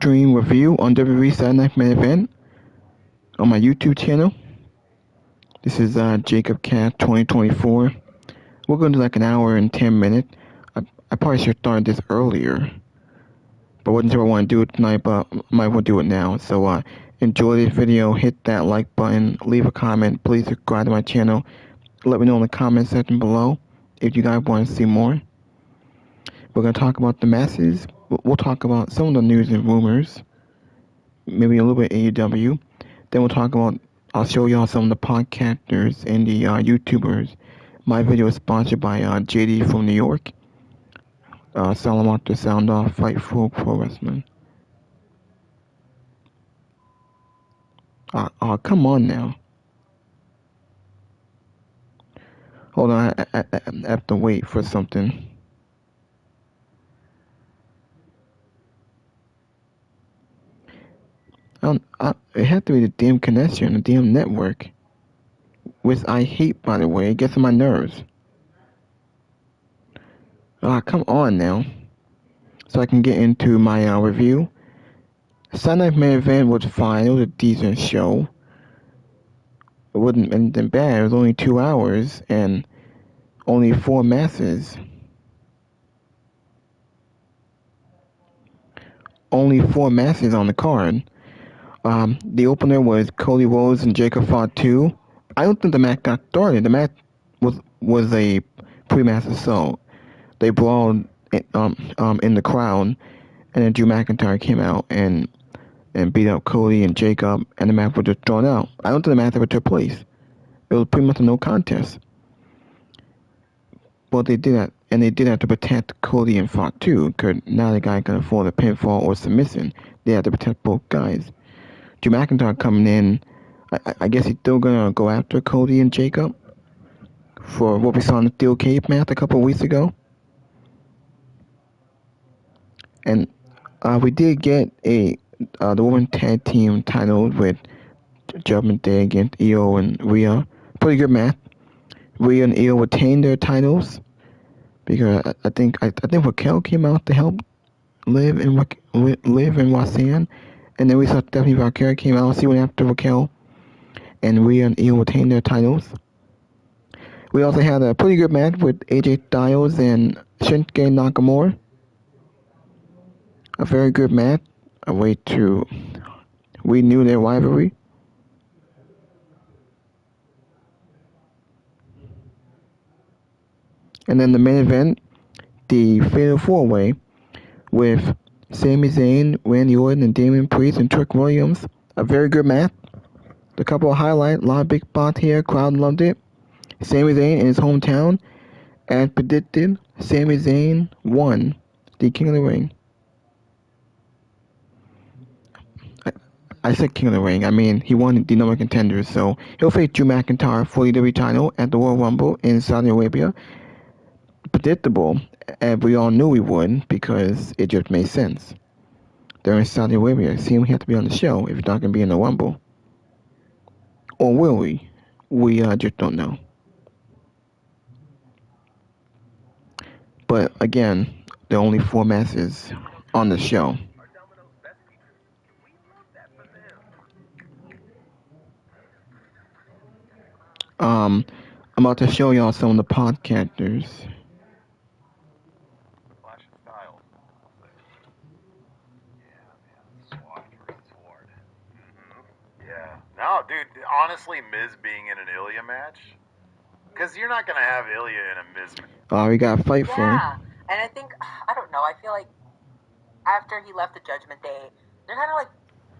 stream review on WWE Saturday Night Main Event on my YouTube channel. This is Jacob Cat 2024. We're going to do like an hour and 10 minutes. I probably should have started this earlier, but wasn't sure I want to do it tonight, but I might want to do it now. So enjoy this video, hit that like button, leave a comment, please subscribe to my channel. Let me know in the comment section below if you guys want to see more. We're going to talk about the matches. We'll talk about some of the news and rumors, maybe a little bit AEW. Then we'll talk about, I'll show y'all some of the podcasters and the YouTubers. My video is sponsored by JD from New York. Salamanca Sound Off, Fightful Pro Wrestling. Come on now. Hold on, I have to wait for something. It had to be the damn connection, the damn network. Which I hate, by the way. It gets on my nerves. Come on now. So I can get into my review. Saturday Night Main Event was fine. It was a decent show. It wasn't anything bad. It was only 2 hours and only 4 matches. Only 4 matches on the card. The opener was Cody Rhodes and Jacob fought 2. I don't think the match got started. The match was a pre-match, so they brawled in the crowd, and then Drew McIntyre came out and beat up Cody and Jacob, and the match was just drawn out. I don't think the match ever took place. It was pretty much a no contest. But they did that, and they did that to protect Cody and fought 2, because now the guy can afford a pinfall or submission. They had to protect both guys. Drew McIntyre coming in, I guess he's still gonna go after Cody and Jacob for what we saw in the Steel Cage match a couple of weeks ago. And we did get the women's tag team title with Judgment Day against Io and Rhea. Pretty good match. Rhea and Io retained their titles because I think Raquel came out to help Liv and Roxanne. And then we saw Stephanie Valkyrie came out. She went after Raquel. And Rhea and Io retained their titles. We also had a pretty good match with AJ Styles and Shinsuke Nakamura. A very good match. A way to renew their rivalry. And then the main event, the Fatal 4-Way with Sami Zayn, Randy Orton, and Damian Priest and Trick Williams. A very good match. A couple of highlights, a lot of big spots here. Crowd loved it. Sami Zayn in his hometown, as predicted, Sami Zayn won the King of the Ring. I said King of the Ring. I mean, he won the number of contenders, so he'll face Drew McIntyre for the WWE title at the Royal Rumble in Saudi Arabia. Predictable, as we all knew we would, because it just made sense. They're in Saudi Arabia. See, we have to be on the show if he's not going to be in the Rumble. Or will we? We just don't know. But again, there are only 4 matches on the show. I'm about to show y'all some of the podcasters. Yeah. No, dude, honestly, Miz being in an Ilya match? Because you're not going to have Ilya in a Miz match. We got Fightful. Yeah, and I think, I don't know, I feel like after he left the Judgment Day, they're kind of like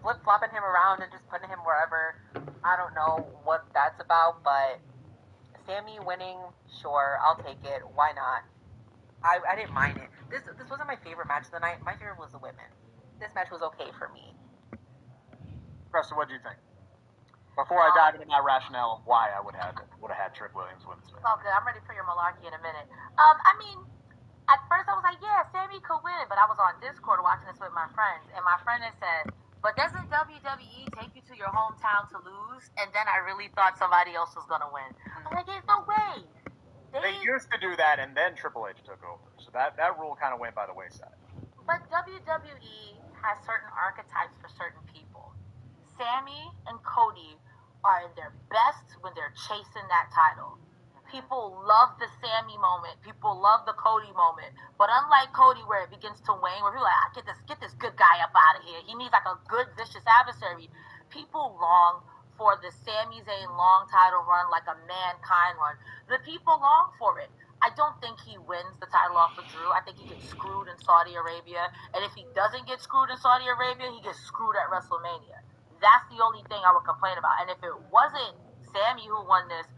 flip-flopping him around and just putting him wherever. I don't know what that's about, but Sami winning, sure, I'll take it. Why not? I didn't mind it. This wasn't my favorite match of the night. My favorite was the women. This match was okay for me. Preston, what do you think? Before I dive into my rationale why I would have had Trick Williams win this match. Oh, good. I'm ready for your malarkey in a minute. I mean, at first I was like, yeah, Sami could win, but I was on Discord watching this with my friends, and my friend had said, but doesn't WWE take you to your hometown to lose? And then I really thought somebody else was going to win. I'm like, there's no way. They used to do that, and then Triple H took over. So that rule kind of went by the wayside. But WWE has certain archetypes for certain people. Sami and Cody are in their best when they're chasing that title. People love the Sami moment. People love the Cody moment. But unlike Cody, where it begins to wane, where people are like, get this good guy up out of here. He needs like a good, vicious adversary. People long for the Sami Zayn long title run, like a Mankind run. The people long for it. I don't think he wins the title off of Drew. I think he gets screwed in Saudi Arabia. And if he doesn't get screwed in Saudi Arabia, he gets screwed at WrestleMania. That's the only thing I would complain about. And if it wasn't Sami who won this,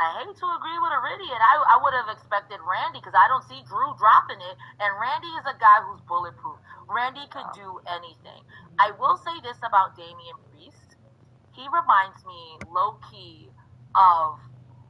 I hate to agree with Iridian. I would have expected Randy because I don't see Drew dropping it. And Randy is a guy who's bulletproof. Randy could do anything. I will say this about Damian Priest. He reminds me low-key of,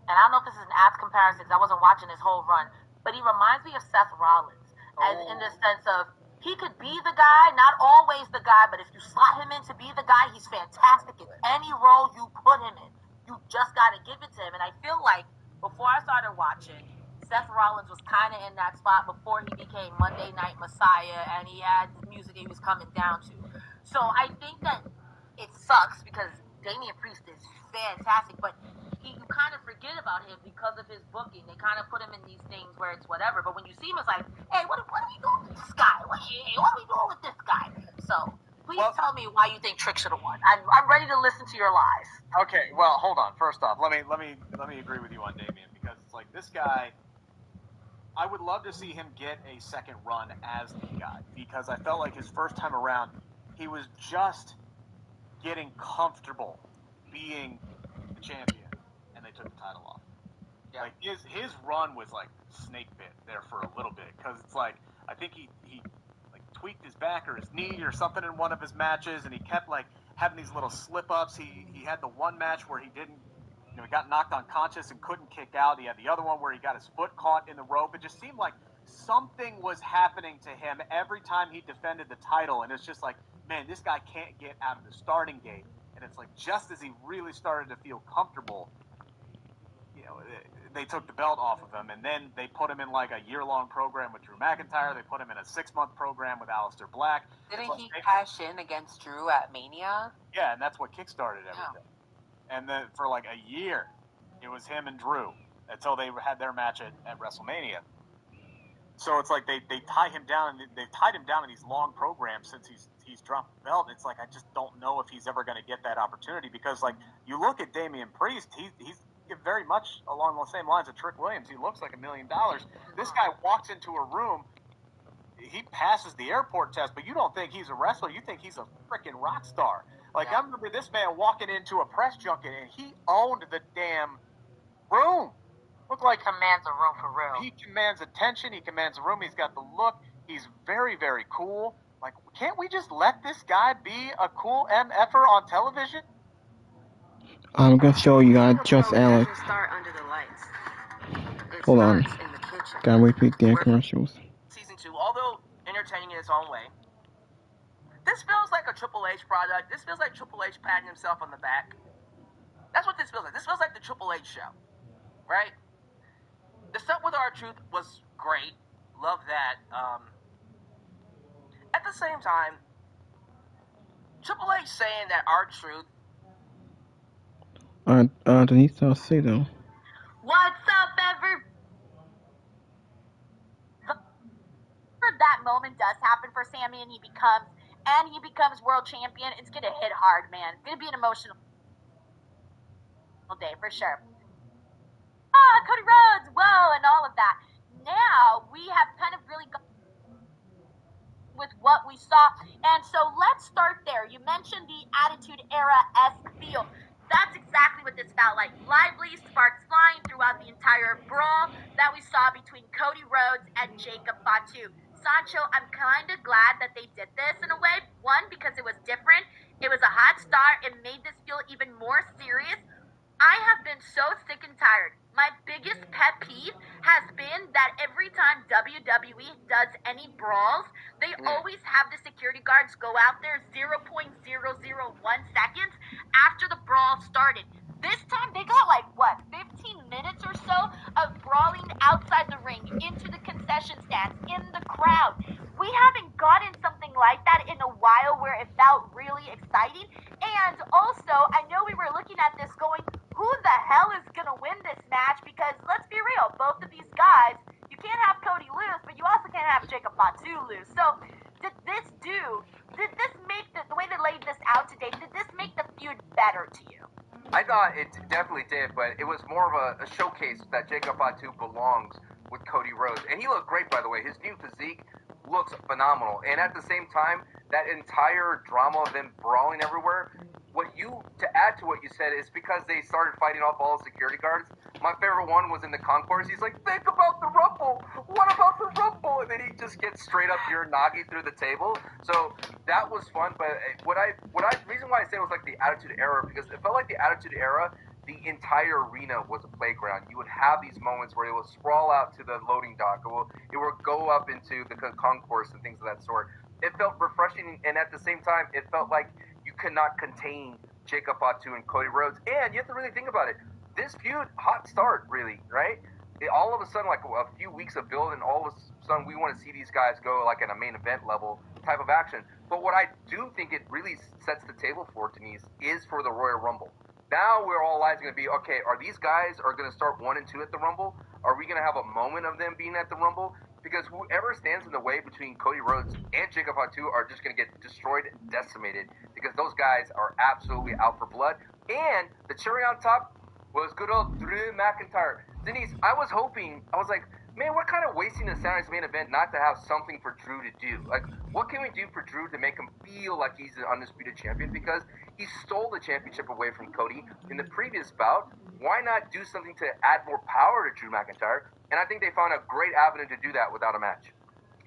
and I don't know if this is an apt comparison because I wasn't watching his whole run, but he reminds me of Seth Rollins. As in the sense of, he could be the guy, not always the guy, but if you slot him in to be the guy, he's fantastic in any role you put him in. You just got to give it to him. And I feel like before I started watching, Seth Rollins was kind of in that spot before he became Monday Night Messiah and he had the music he was coming down to. So I think that it sucks because Damian Priest is fantastic, but you kind of forget about him because of his booking. They kind of put him in these things where it's whatever. But when you see him, it's like, hey, what are we doing with this guy? What are we doing with this guy? So please tell me why you think Trick should have won. I'm ready to listen to your lies. Okay, well, hold on. First off, let me agree with you on Damian because it's like this guy. I would love to see him get a second run as the guy because I felt like his first time around, he was just getting comfortable being the champion, and they took the title off. Yeah. Like his run was like snake bit there for a little bit because it's like I think he like tweaked his back or his knee or something in one of his matches, and he kept like having these little slip ups. He had the one match where he didn't, he got knocked unconscious and couldn't kick out. He had the other one where he got his foot caught in the rope. It just seemed like something was happening to him every time he defended the title, and it's just like, man, this guy can't get out of the starting gate. And it's like just as he really started to feel comfortable, they took the belt off of him, and then they put him in like a year-long program with Drew McIntyre. They put him in a 6-month program with Aleister Black. Didn't he cash in against Drew at Mania? Yeah, and that's what kickstarted everything. Yeah. And then for like a year, it was him and Drew until they had their match at WrestleMania. So it's like they tie him down, and they've tied him down in these long programs since he's dropped the belt. It's like I just don't know if he's ever going to get that opportunity because like you look at Damian Priest, he's very much along the same lines of Trick Williams. He looks like $1 million. This guy walks into a room, he passes the airport test, but you don't think he's a wrestler. You think he's a freaking rock star. Like I remember this man walking into a press junket and he owned the damn room. Looked like commands a room for real. He commands attention. He commands a room. He's got the look. He's very, very cool. Like, can't we just let this guy be a cool MFer on television? I'm gonna show you guys just Alex. Hold on. Gotta repeat their commercials. Season 2, although entertaining in its own way, this feels like a Triple H product. This feels like Triple H patting himself on the back. That's what this feels like. This feels like the Triple H show, right? The stuff with R-Truth was great. Love that. At the same time, Triple H saying that R-Truth. Denise Salcedo. What's up, everybody? That moment does happen for Sami, and he becomes world champion. It's gonna hit hard, man. It's gonna be an emotional day for sure. Cody Rhodes, whoa, and all of that. Now we have kind of really gone with what we saw, and so let's start there. You mentioned the Attitude Era-esque feel. That's exactly what this felt like. Lively, sparks flying throughout the entire brawl that we saw between Cody Rhodes and Jacob Fatu. Sancho, I'm kind of glad that they did this in a way. One, because it was different. It was a hot start. It made this feel even more serious. I have been so sick and tired. My biggest pet peeve has been that every time WWE does any brawls, they always have the security guards go out there 0.001 seconds after the brawl started. This time they got 15 minutes or so of brawling outside the ring, into the concession stands, in the crowd. we haven't gotten something like that in a while where it felt really exciting. And also, I know we were looking at this going, who the hell is going to win this match? Because let's be real, both of these guys, you can't have Cody lose, but you also can't have Jacob Fatu lose. So, did this make, the way they laid this out today, did this make the feud better to you? I thought it definitely did, but it was more of a showcase that Jacob Fatu belongs with Cody Rhodes. And he looked great, by the way. His new physique looks phenomenal. And at the same time, that entire drama of them brawling everywhere, to add to what you said, is because they started fighting off all the security guards. My favorite one was in the concourse. He's like, think about the Rumble. What about the Rumble? And then he just gets straight up Uranagi through the table. So that was fun. But reason why I say it was like the Attitude Era, because it felt like the Attitude Era, the entire arena was a playground. You would have these moments where it will sprawl out to the loading dock. It will go up into the concourse and things of that sort. It felt refreshing, and at the same time, it felt like you could not contain Jacob Fatu and Cody Rhodes. And you have to really think about it. This feud, hot start, really, right? All of a sudden, like a few weeks of build, and all of a sudden we want to see these guys go like at a main event level type of action. But what I do think it really sets the table for, Denise, is for the Royal Rumble. Now we're all eyes going to be, okay, are these guys are going to start 1 and 2 at the Rumble? Are we going to have a moment of them being at the Rumble? Because whoever stands in the way between Cody Rhodes and Jacob Fatu are just going to get destroyed and decimated, because those guys are absolutely out for blood. And the cherry on top was good old Drew McIntyre. Denise, I was like, man, we're kind of wasting the Saturday's main event not to have something for Drew to do. Like, what can we do for Drew to make him feel like he's an undisputed champion? Because he stole the championship away from Cody in the previous bout. Why not do something to add more power to Drew McIntyre? And I think they found a great avenue to do that without a match.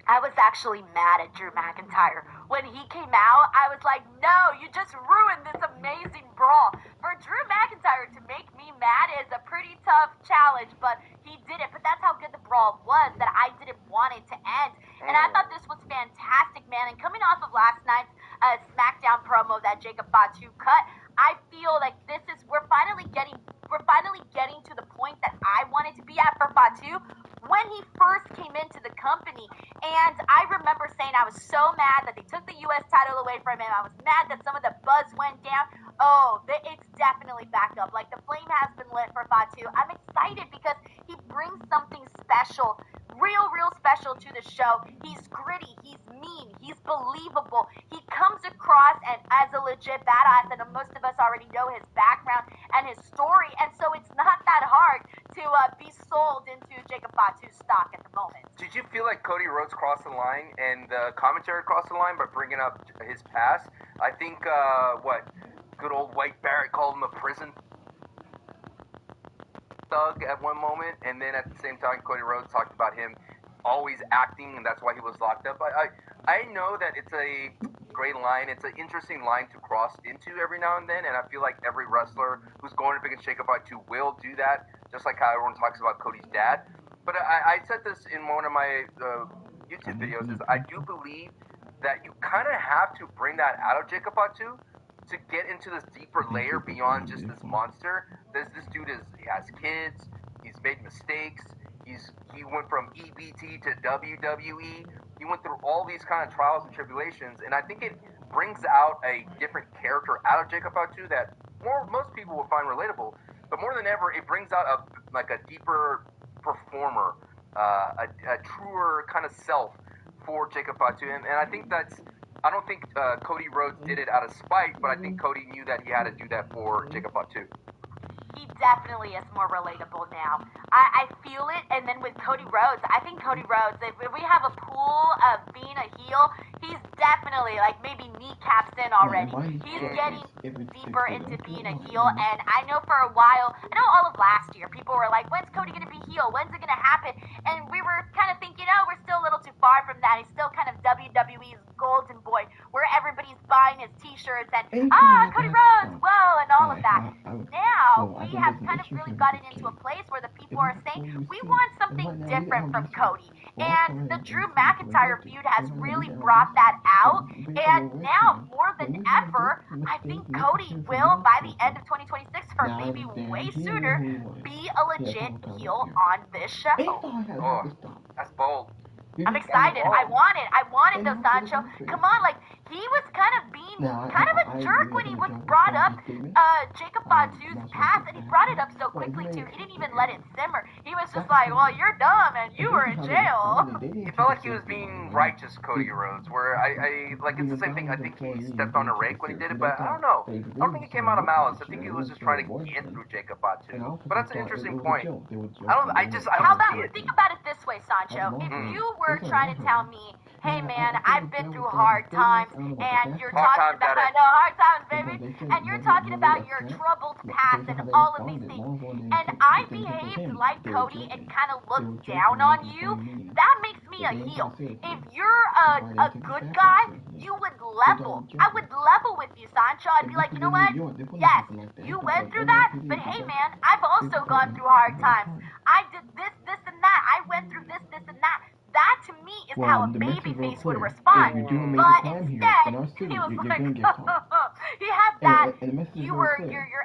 I was actually mad at Drew McIntyre. When he came out, I was like, no, you just ruined this amazing brawl. For Drew McIntyre to make me mad is a pretty tough challenge, but he did it. But that's how good the brawl was, that I didn't want it to end. And I thought this was fantastic, man. And coming off of last night's SmackDown promo that Jacob Fatu cut, I feel like we're finally getting to the point that I wanted to be at for Fatu when he first came into the company. And I remember saying I was so mad that they took the U.S. title away from him. I was mad that some of the buzz went down. Oh, it's definitely back up. Like, the flame has been lit for Fatu. I'm excited because he brings something special, real special to the show. He's gritty, he's mean, he's believable. He comes across as a legit badass, and most of us already know his background and his story, and so it's not that hard to be sold into Jacob Fatu's stock at the moment. Did you feel like Cody Rhodes crossed the line and the commentary crossed the line by bringing up his past? I think, good old White Barrett called him a prison thug at one moment, and then at the same time, Cody Rhodes talked about him always acting, and that's why he was locked up. I know that it's a great line. It's an interesting line to cross into every now and then, and I feel like every wrestler who's going up against Jacob Fatu will do that, just like how everyone talks about Cody's dad. But I said this in one of my YouTube videos, is I do believe that you kind of have to bring that out of Jacob Fatu to get into this deeper layer beyond just this monster. This dude he has kids, he's made mistakes, he went from EBT to WWE, he went through all these kind of trials and tribulations, and I think it brings out a different character out of Jacob Fatu that most people will find relatable, but more than ever, it brings out a deeper performer, a truer kind of self for Jacob Fatu, and I think I don't think Cody Rhodes did it out of spite, but I think Cody knew that he had to do that for Jacob Fatu. He definitely is more relatable now. I feel it, and then with Cody Rhodes, I think Cody Rhodes, if we have a pool of being a heel, he's definitely, like, maybe kneecaps in already. He's getting deeper into being a heel, and I know for a while, I know all of last year, people were like, when's Cody going to be heel? When's it going to happen? And we were kind of thinking, we're still a little too far from that. He's still kind of WWE's golden boy, where everybody's buying his t-shirts and, Cody Rhodes, whoa, and all of that. Now, we have kind of really gotten into a place where the people are saying, we want something different from Cody. And the Drew McIntyre feud has really brought that out. And now, more than ever, I think Cody will, by the end of 2026, or maybe way sooner, be a legit heel on this show. Oh, that's bold. I'm excited. I want it though, Sancho. Come on, like, he was kind of being kind of a jerk when he was brought up Jacob Fatu's past, and he brought it up so quickly too. He didn't even let it simmer. He was just like, well, you're dumb and you were in jail. It felt like he was being righteous, Cody Rhodes, where I like, it's the same thing. I think he stepped on a rake when he did it, but I don't know. I don't think it came out of malice. I think he was just trying to get through Jacob Fatu. But that's an interesting point. I How don't about, see it. think about it this way, Sancho. If you were trying to tell me, hey man, I've been through hard times, and you're talking about, I know, hard times, baby, and you're talking about your troubled past and all of these things, and I behaved like Cody and kind of looked down on you, that makes me a heel. If you're a good guy, you would level. I would level with you, Sancho. I'd be like, you know what? Yes, you went through that, but hey man, I've also gone through hard times. I did this, and that. I went through this, and that. That to me is how a babyface would respond. But instead, he was like, he had that. Your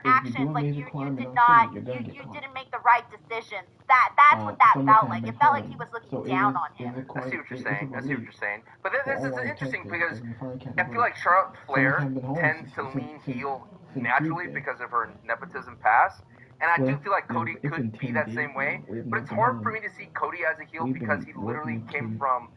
actions, like you did not, you didn't make the right decisions. That's what that felt like. It felt like he was looking down on him. I see what you're saying. But this is interesting because I feel like Charlotte Flair tends to lean heel naturally because of her nepotism past. And I do feel like Cody could be that same way, but it's hard for me to see Cody as a heel because he literally came from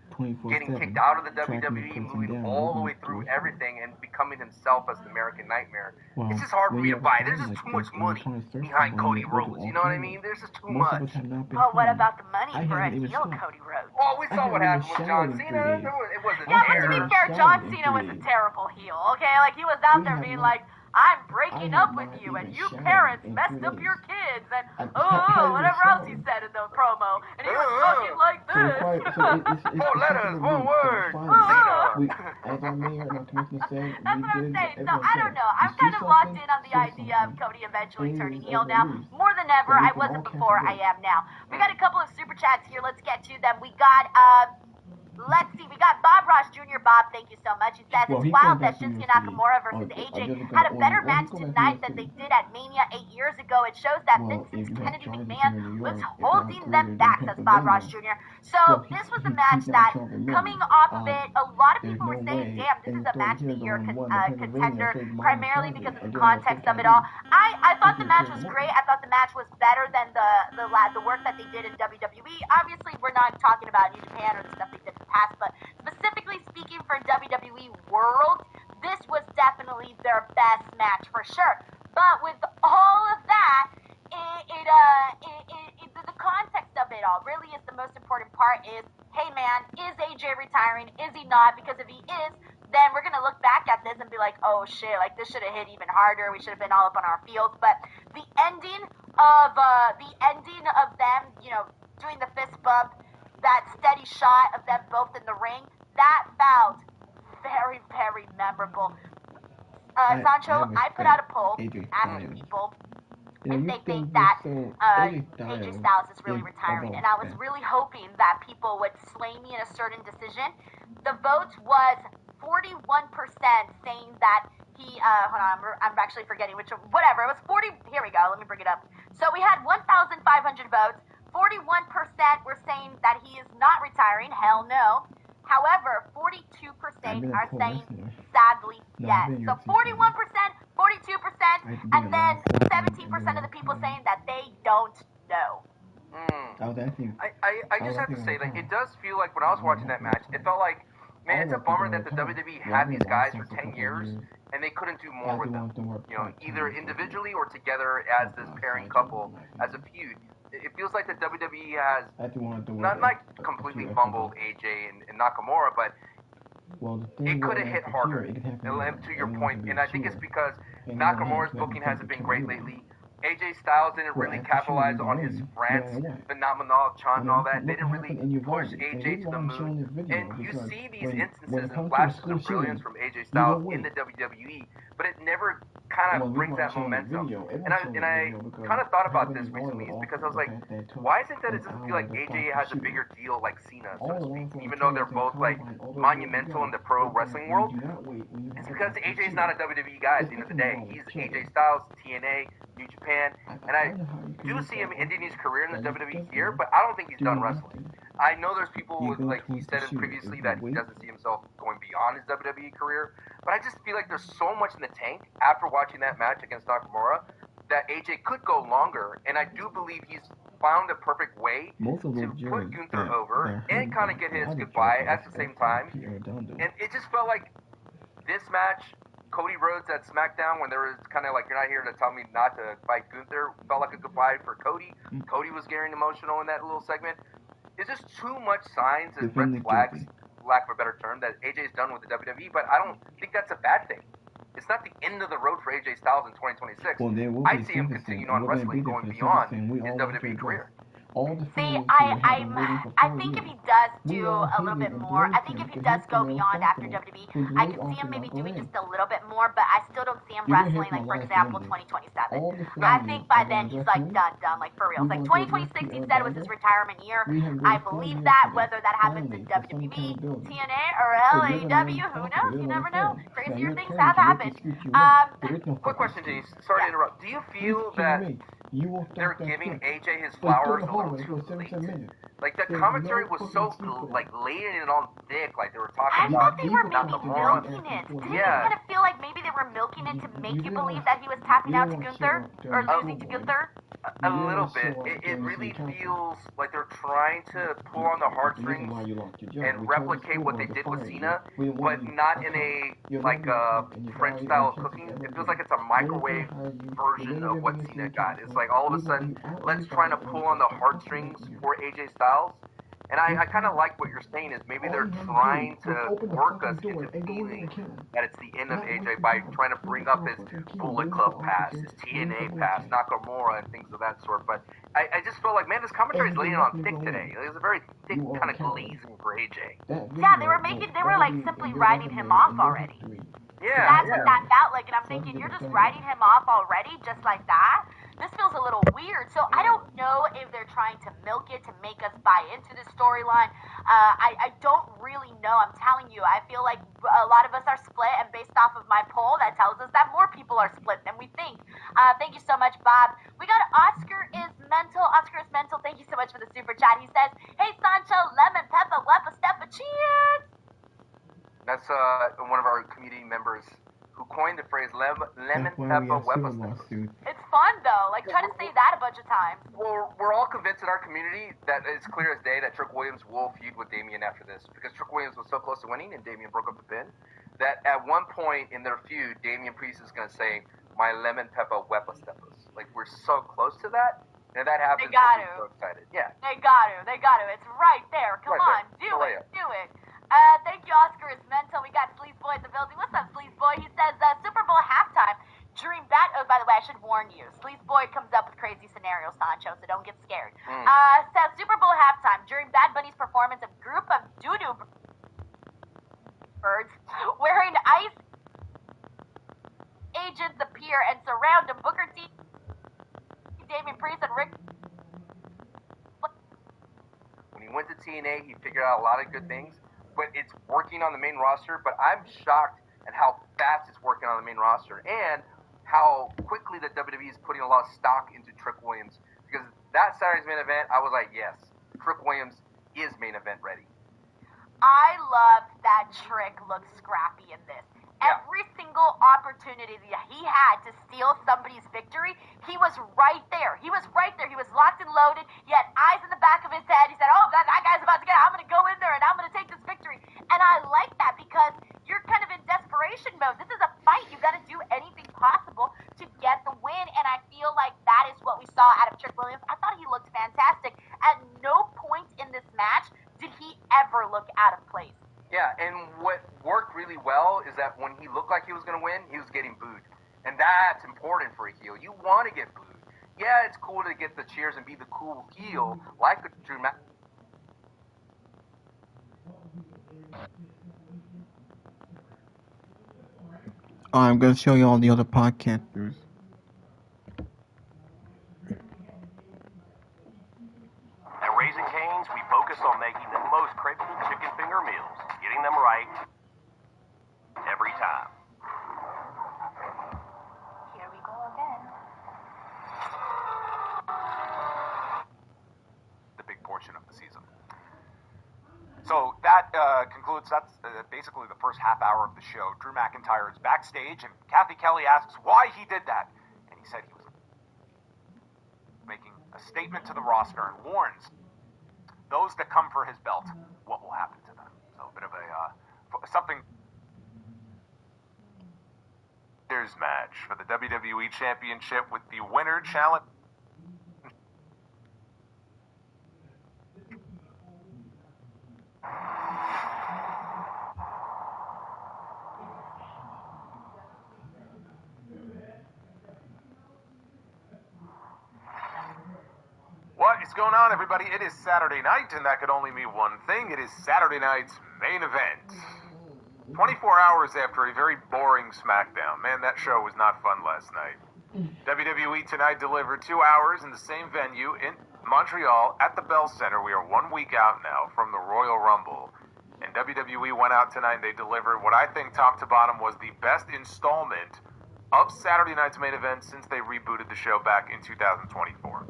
getting kicked out of the WWE, moving all the way through everything, and becoming himself as the American Nightmare. It's just hard for me to buy. There's just too much money behind Cody Rhodes. You know what I mean? There's just too much. Well, what about the money for a heel Cody Rhodes? Oh, we saw what happened with John Cena. It wasn't yeah, but to be fair. fair, John Cena was a terrible heel. Okay, like he was out there being like, I'm breaking up with you, and you parents messed up your kids, and whatever else he said in the promo, and he was talking like this. 4 letters, 1 word. That's what I'm saying. So I don't know. I'm kind of locked in on the idea of Cody eventually turning heel now. More than ever. I wasn't before. I am now. We got a couple of super chats here. Let's get to them. We got let's see, we got Bob Ross Jr. Bob, thank you so much. He says, it's wild that Shinsuke Nakamura versus AJ had a better match tonight than they did at Mania 8 years ago. It shows that Vincent Kennedy McMahon was holding them back, says Bob Ross Jr. So this was a match that, coming off of it, a lot of people were saying, damn, this is a match of the year contender, primarily because of the context of it all. I thought the match was great. I thought the match was better than the work that they did in WWE. Obviously, we're not talking about New Japan or the stuff they did past, but specifically speaking for WWE World, this was definitely their best match for sure. But with all of that, the context of it all really is the most important part. Is, hey man, is AJ retiring? Is he not? Because if he is, then we're gonna look back at this and be like, oh shit, like this should have hit even harder. We should have been all up on our fields. But the ending of them, doing the fist bump, that steady shot of them both in the ring, that felt very, very memorable. Sancho, I put out a poll asking people if they think that AJ Styles is really retiring, and I was really hoping that people would slay me in a certain decision. The vote was 41% saying that he, hold on, I'm actually forgetting which one, whatever, it was 40, here we go, let me bring it up. So we had 1,500 votes. 41% were saying that he is not retiring. Hell no. However, 42% are saying, sadly, yes. So 41%, 42%, and then 17% of the people saying that they don't know. I just have to say, like, it does feel like when I was watching that match, it felt like, man, it's a bummer that the WWE had these guys for 10 years and they couldn't do more with them. Either individually or together as this pairing couple, as a feud. It feels like the WWE has not completely fumbled AJ and Nakamura, but it could have hit harder. To your point, and I think it's because Nakamura's booking hasn't been great lately. AJ Styles didn't really capitalize on his France phenomenal chant and all that. They didn't really push AJ to the moon. And you see these instances and flashes of brilliance from AJ Styles in the WWE, but it never kind of brings that momentum. And I kind of thought about this recently because I was like, why is it that it doesn't feel like AJ has a bigger deal like Cena, so to speak, even though they're both like monumental in the pro wrestling world? It's because AJ's not a WWE guy at the end of the day. He's AJ Styles, TNA, New Japan, and I do see him ending his career in the WWE here, but I don't think he's done wrestling. I know there's people You with, go like he towards the said shooter. previously, If you that he wait, doesn't see himself going beyond his WWE career, but I just feel like there's so much in the tank after watching that match against Nakamura that AJ could go longer, and I do believe he's found a perfect way most of to those put judges Gunther that over and heard kind of that get his body goodbye drop at the same time. Pierre Dondo. And it just felt like this match, Cody Rhodes at SmackDown, when there was kind of like, you're not here to tell me not to fight Gunther, felt like a goodbye for Cody. Cody was getting emotional in that little segment. It's just too much signs and red Defending flags, guilty. lack of a better term, that AJ's done with the WWE, but I don't think that's a bad thing. It's not the end of the road for AJ Styles in 2026. Well, there will I be see him circus continuing thing, on and we're going to be wrestling, there going for the beyond circus thing. We his all want to WWE address. career. All the See, fans who have been waiting for 4 I think if years. he does We do all a little hated bit and more, I blamed think him if he because does he's go still beyond after unstoppable. WWE, He I blew can off see him the maybe locker doing in. just a little bit more, but I still don't see him Even his wrestling, like, for last example, Monday. 2027. All the I failures think by are then going to he's, address like, him. done, like, for real. We Like, want to address 2026, he Pierre said it was his Dondo. retirement year. We have I waited 4 believe years that, for this. whether that happens in Finally, for some WWE, accountability. TNA, or So you're the man LAW, who talking. knows? You're You the one never know. saying. Now Crazier your things turn have to make the happened. speech you want. There is no Quick fucking question, speech. Denise. Sorry to Yeah. interrupt. Do you feel Excuse that me. You walked they're off that giving script. AJ his But you stood flowers in the a little hallway too for late? 7 minutes. Like, the There's commentary no was fucking so, excuse for that. like, laying it on thick, like they were talking I about thought they were maybe Nakamura. milking it. Didn't you Yeah. kind of feel like maybe they were milking it to make you believe realize that he was tapping you out don't to want to show Gunther? up Or during the losing to school board. Gunther? A little bit. It really feels like they're trying to pull on the heartstrings and replicate what they did with Cena, but not in a like French style of cooking. It feels like it's a microwave version of what Cena got. It's like all of a sudden, let's try to pull on the heartstrings for AJ Styles. And I kind of like what you're saying is maybe they're trying to work us into feeling that it's the end of AJ by trying to bring up his Bullet Club past, his TNA past, Nakamura, and things of that sort. But I just felt like, man, this commentary is laying on thick today. It was a very thick kind of glazing for AJ. Yeah, they were like simply writing him off already. Yeah, That's what that felt like, and I'm thinking, you're just writing him off already, just like that? This feels a little weird, so I don't know if they're trying to milk it to make us buy into this storyline. I don't really know. I'm telling you, I feel like a lot of us are split, and based off of my poll, that tells us that more people are split than we think. Thank you so much, Bob. We got Oscar is Mental. Oscar is Mental, thank you so much for the super chat. He says, hey, Sancho, lemon, pepper, wepa, steppa, cheers! That's one of our community members who coined the phrase lemon pepper weapon. It's fun though. Like, try to say that a bunch of times. Well, we're all convinced in our community that it's clear as day that Trick Williams will feud with Damian after this, because Trick Williams was so close to winning and Damian broke up the pin that at one point in their feud, Damian Priest is going to say, "My lemon pepper weapon steppers." Like, we're so close to that. And if that happens, They got we'll be to. so excited. Yeah. They got to. It's right there. Come Right on, there. do it. Thank you, Oscar is Mental. We got Sleaze Boy in the building. What's up, Sleaze Boy? He says, Super Bowl halftime. During that, oh, by the way, I should warn you. Sleaze Boy comes up with crazy scenarios, Sancho, so don't get scared. Says, Super Bowl halftime. During Bad Bunny's performance, a group of doo-doo birds wearing ice agents appear and surround him. Booker T, Damian Priest, and Rick. When he went to TNA, he figured out a lot of good things, but it's working on the main roster. But I'm shocked at how fast it's working on the main roster and how quickly the WWE is putting a lot of stock into Trick Williams. Because that Saturday's main event, I was like, yes, Trick Williams is main event ready. I love that Trick looks scrappy in this. Yeah. Every single opportunity that he had to steal somebody's victory, he was right there. He was locked and loaded. He had eyes in the back of his head. He said, oh, that guy's about to get it. I'm going to go in there and I'm going to take this victory. And I like that because you're kind of in desperation mode. This is a fight. You've got to do anything possible to get the win. And I feel like that is what we saw out of Trick Williams. I thought he looked fantastic. At no point in this match did he ever look out of place. Yeah, and what worked really well is that when he looked like he was going to win, he was getting booed. And that's important for a heel. You want to get booed. Yeah, it's cool to get the cheers and be the cool heel, like Drew McIntyre. I'm going to show you all the other podcasters. At Raising Cane's, we focus on making the most craveable chicken finger meals, getting them right every time. Here we go again. The big portion of the season. concludes, that's basically the first half hour of the show. Drew McIntyre is backstage, and Kathy Kelly asks why he did that. And he said he was making a statement to the roster and warns those that come for his belt what will happen to them. So a bit of a something. Here's match for the WWE Championship with the winner challenge. What is going on, everybody? It is Saturday night, and that could only mean one thing. It is Saturday night's main event. 24 hours after a very boring SmackDown. Man, that show was not fun last night. WWE Tonight delivered 2 hours in the same venue in Montreal at the Bell Center. We are 1 week out now from the Royal Rumble. And WWE went out tonight and they delivered what I think top to bottom was the best installment of Saturday night's main event since they rebooted the show back in 2024.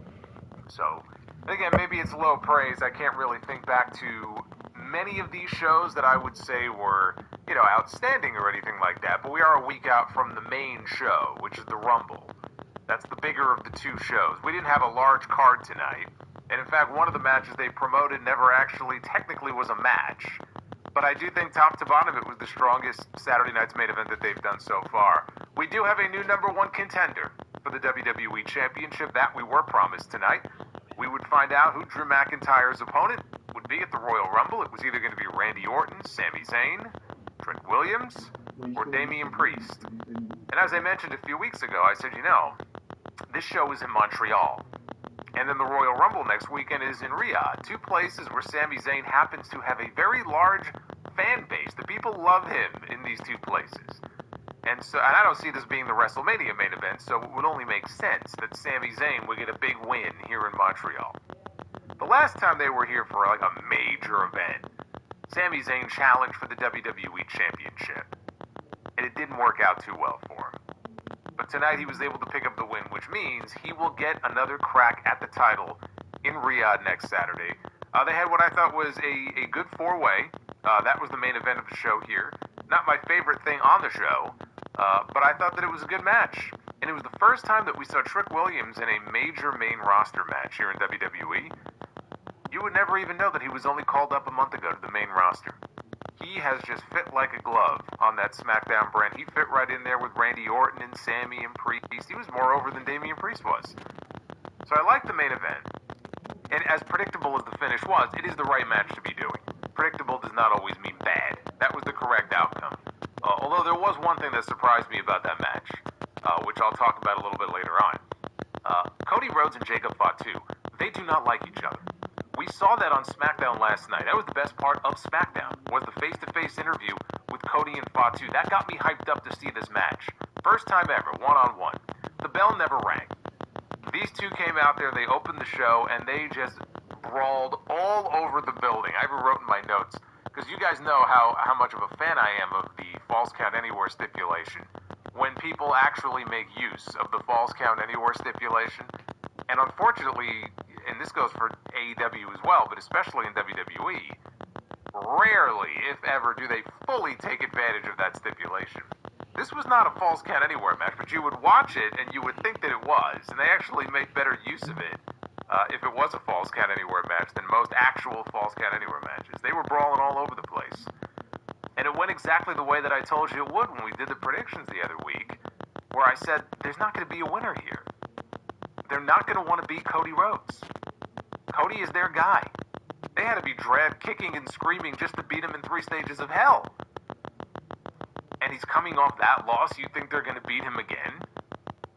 So, again, maybe it's low praise. I can't really think back to many of these shows that I would say were, outstanding or anything like that. But we are a week out from the main show, which is the Rumble. That's the bigger of the two shows. We didn't have a large card tonight. And in fact, one of the matches they promoted never actually technically was a match. But I do think top to bottom it was the strongest Saturday night's main event that they've done so far. We do have a new #1 contender for the WWE Championship that we were promised tonight. We would find out who Drew McIntyre's opponent would be at the Royal Rumble. It was either going to be Randy Orton, Sami Zayn, Trick Williams, or Damian Priest. And as I mentioned a few weeks ago, I said, this show is in Montreal. And then the Royal Rumble next weekend is in Riyadh, two places where Sami Zayn happens to have a very large fan base. The people love him in these two places. And I don't see this being the WrestleMania main event, so it would only make sense that Sami Zayn would get a big win here in Montreal. The last time they were here for a major event, Sami Zayn challenged for the WWE Championship. And it didn't work out too well for him. But tonight he was able to pick up the win, which means he will get another crack at the title in Riyadh next Saturday. They had what I thought was a good four-way. That was the main event of the show here. Not my favorite thing on the show, but I thought that it was a good match. And it was the first time that we saw Trick Williams in a major main roster match here in WWE. You would never even know that he was only called up a month ago to the main roster. He has just fit like a glove on that SmackDown brand. He fit right in there with Randy Orton and Sami and Priest. He was more over than Damian Priest was. So I like the main event. And as predictable as the finish was, it is the right match to be doing. Predictable does not always mean bad. That was the correct outcome. Although there was one thing that surprised me about that match, which I'll talk about a little bit later on. Cody Rhodes and Jacob Fatu, they do not like each other. We saw that on SmackDown last night. That was the best part of SmackDown, was the face-to-face interview with Cody and Fatu. That got me hyped up to see this match. First time ever, one-on-one. The bell never rang. These two came out there, they opened the show, and they just brawled all over the building. I even wrote in my notes, because you guys know how much of a fan I am of the Falls Count Anywhere stipulation. When people actually make use of the Falls Count Anywhere stipulation. And unfortunately, and this goes for AEW as well, but especially in WWE, rarely, if ever, do they fully take advantage of that stipulation. This was not a Falls Count Anywhere match, but you would watch it and you would think that it was, and they actually make better use of it if it was a Falls Count Anywhere match than most actual Falls Count Anywhere matches. They were brawling all over the place. And it went exactly the way that I told you it would when we did the predictions the other week, where I said, there's not going to be a winner here. They're not going to want to beat Cody Rhodes. Cody is their guy. They had to be dragged kicking and screaming just to beat him in 3 stages of hell. And he's coming off that loss. You think they're going to beat him again?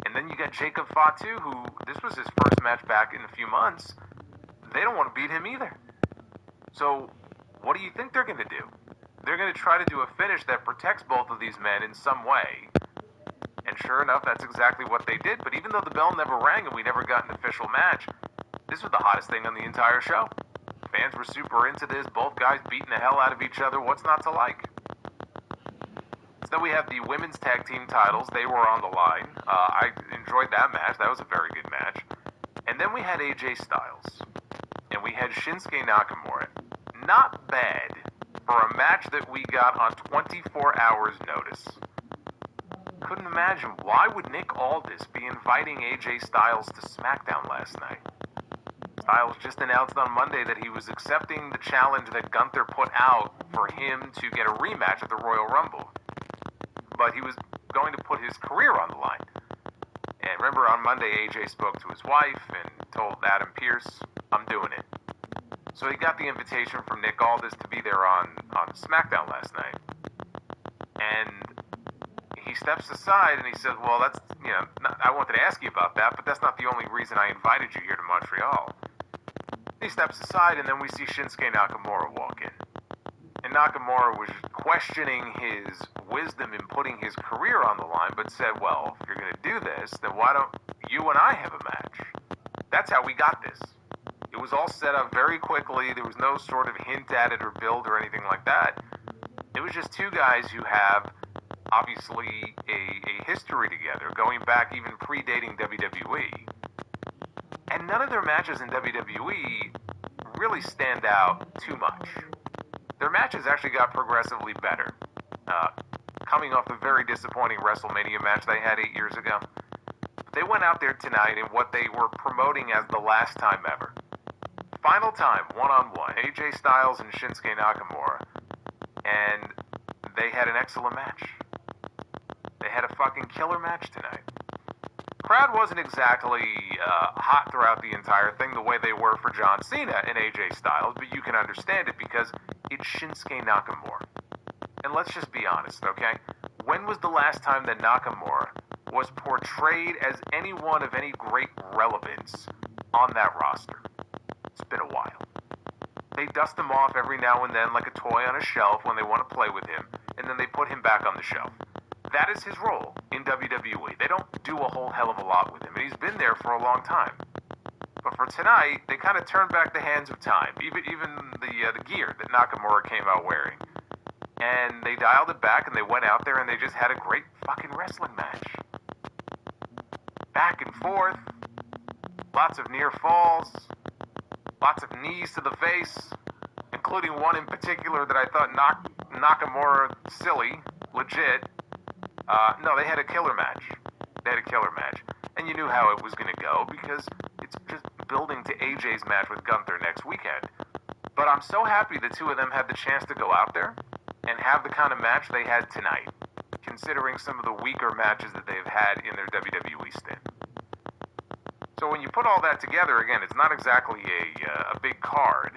And then you got Jacob Fatu, who, this was his first match back in a few months. They don't want to beat him either. So, what do you think they're going to do? They're going to try to do a finish that protects both of these men in some way. And sure enough, that's exactly what they did. But even though the bell never rang and we never got an official match, this was the hottest thing on the entire show. Fans were super into this. Both guys beating the hell out of each other. What's not to like? So then we have the women's tag team titles. They were on the line. I enjoyed that match. That was a very good match. And then we had AJ Styles. And we had Shinsuke Nakamura. Not bad. for a match that we got on 24 hours notice. Couldn't imagine, why would Nick Aldis be inviting AJ Styles to SmackDown last night? Styles just announced on Monday that he was accepting the challenge that Gunther put out for him to get a rematch at the Royal Rumble. But he was going to put his career on the line. And remember, on Monday, AJ spoke to his wife and told Adam Pearce, I'm doing it. So he got the invitation from Nick Aldis to be there on SmackDown last night. And he steps aside and he says, well, that's, I wanted to ask you about that, but that's not the only reason I invited you here to Montreal. He steps aside and then we see Shinsuke Nakamura walk in. And Nakamura was questioning his wisdom in putting his career on the line, but said, well, if you're going to do this, then why don't you and I have a match? That's how we got this. It was all set up very quickly. There was no sort of hint at it or build or anything like that. It was just two guys who have, obviously, a history together, going back even predating WWE. And none of their matches in WWE really stand out too much. Their matches actually got progressively better, coming off the very disappointing WrestleMania match they had 8 years ago. But they went out there tonight in what they were promoting as the last time ever. Final time, one-on-one, AJ Styles and Shinsuke Nakamura. And they had an excellent match. They had a fucking killer match tonight. Crowd wasn't exactly hot throughout the entire thing the way they were for John Cena and AJ Styles, but you can understand it because it's Shinsuke Nakamura. And let's just be honest, okay? When was the last time that Nakamura was portrayed as anyone of any great relevance on that roster? It's been a while. They dust him off every now and then like a toy on a shelf when they want to play with him, and then they put him back on the shelf. That is his role in WWE. They don't do a whole hell of a lot with him, and he's been there for a long time. But for tonight, they kind of turned back the hands of time, even the gear that Nakamura came out wearing. And they dialed it back, and they went out there, and they just had a great fucking wrestling match. Back and forth, lots of near falls, lots of knees to the face, including one in particular that I thought Nakamura silly, legit. No, they had a killer match. And you knew how it was going to go because it's just building to AJ's match with Gunther next weekend. But I'm so happy the two of them had the chance to go out there and have the kind of match they had tonight, considering some of the weaker matches that they've had in their WWE stint. So when you put all that together, again, it's not exactly a big card.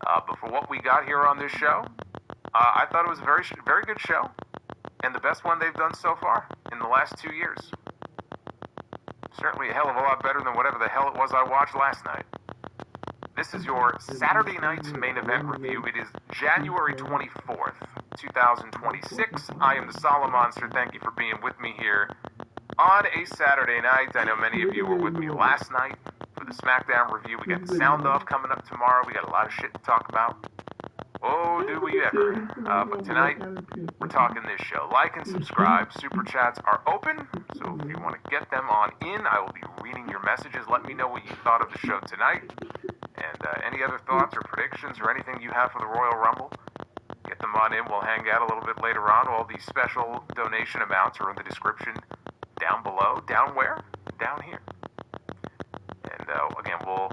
But for what we got here on this show, I thought it was a very, very good show. And the best one they've done so far in the last 2 years. Certainly a hell of a lot better than whatever the hell it was I watched last night. This is your Saturday night's main event review. It is January 24th, 2026. I am the Solid Monster. Thank you for being with me here on a Saturday night. I know many of you were with me last night for the SmackDown review. We got the Sound Off coming up tomorrow. We got a lot of shit to talk about. Oh, do we ever. But tonight, we're talking this show. Like and subscribe. Super chats are open, so if you want to get them on in, I will be reading your messages. Let me know what you thought of the show tonight. And any other thoughts or predictions or anything you have for the Royal Rumble, get them on in. We'll hang out a little bit later on. All these special donation amounts are in the description down below. Down where? Down here. And again, we'll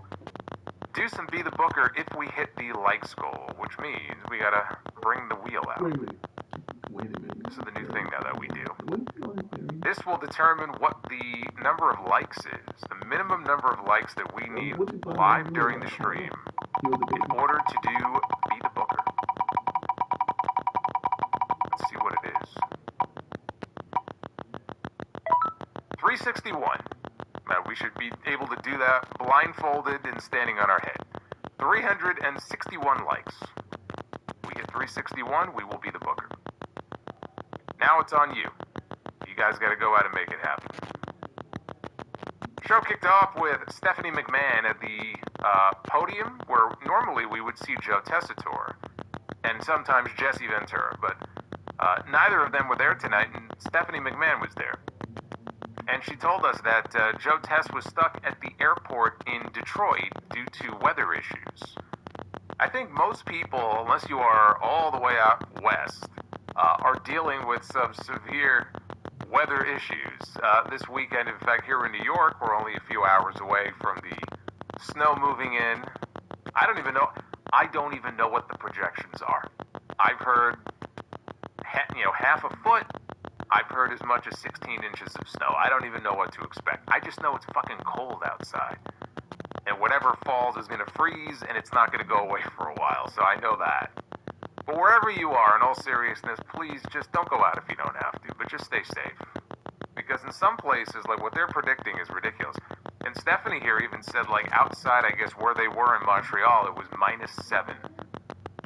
do some Be the Booker if we hit the likes goal, which means we gotta bring the wheel out. Wait a minute. This is the new thing now that we do. This will determine what the number of likes is, the minimum number of likes that we need live during the stream in order to do Be the Booker. Let's see what it is. 361. We should be able to do that blindfolded and standing on our head. 361 likes. We get 361, we will be the Booker. Now it's on you. You guys got to go out and make it happen. Show kicked off with Stephanie McMahon at the podium, where normally we would see Joe Tessitore and sometimes Jesse Ventura, but neither of them were there tonight, and Stephanie McMahon was there. And she told us that Joe Tess was stuck at the airport in Detroit due to weather issues. I think most people, unless you are all the way out west, are dealing with some severe weather issues. This weekend, in fact, here in New York, we're only a few hours away from the snow moving in. I don't even know what the projections are. I've heard, half a foot. I've heard as much as 16 inches of snow. I don't even know what to expect. I just know it's fucking cold outside. And whatever falls is going to freeze, and it's not going to go away for a while, so I know that. But wherever you are, in all seriousness, please just don't go out if you don't have to, but just stay safe. Because in some places, like, what they're predicting is ridiculous. And Stephanie here even said, like, outside, I guess, where they were in Montreal, it was -7.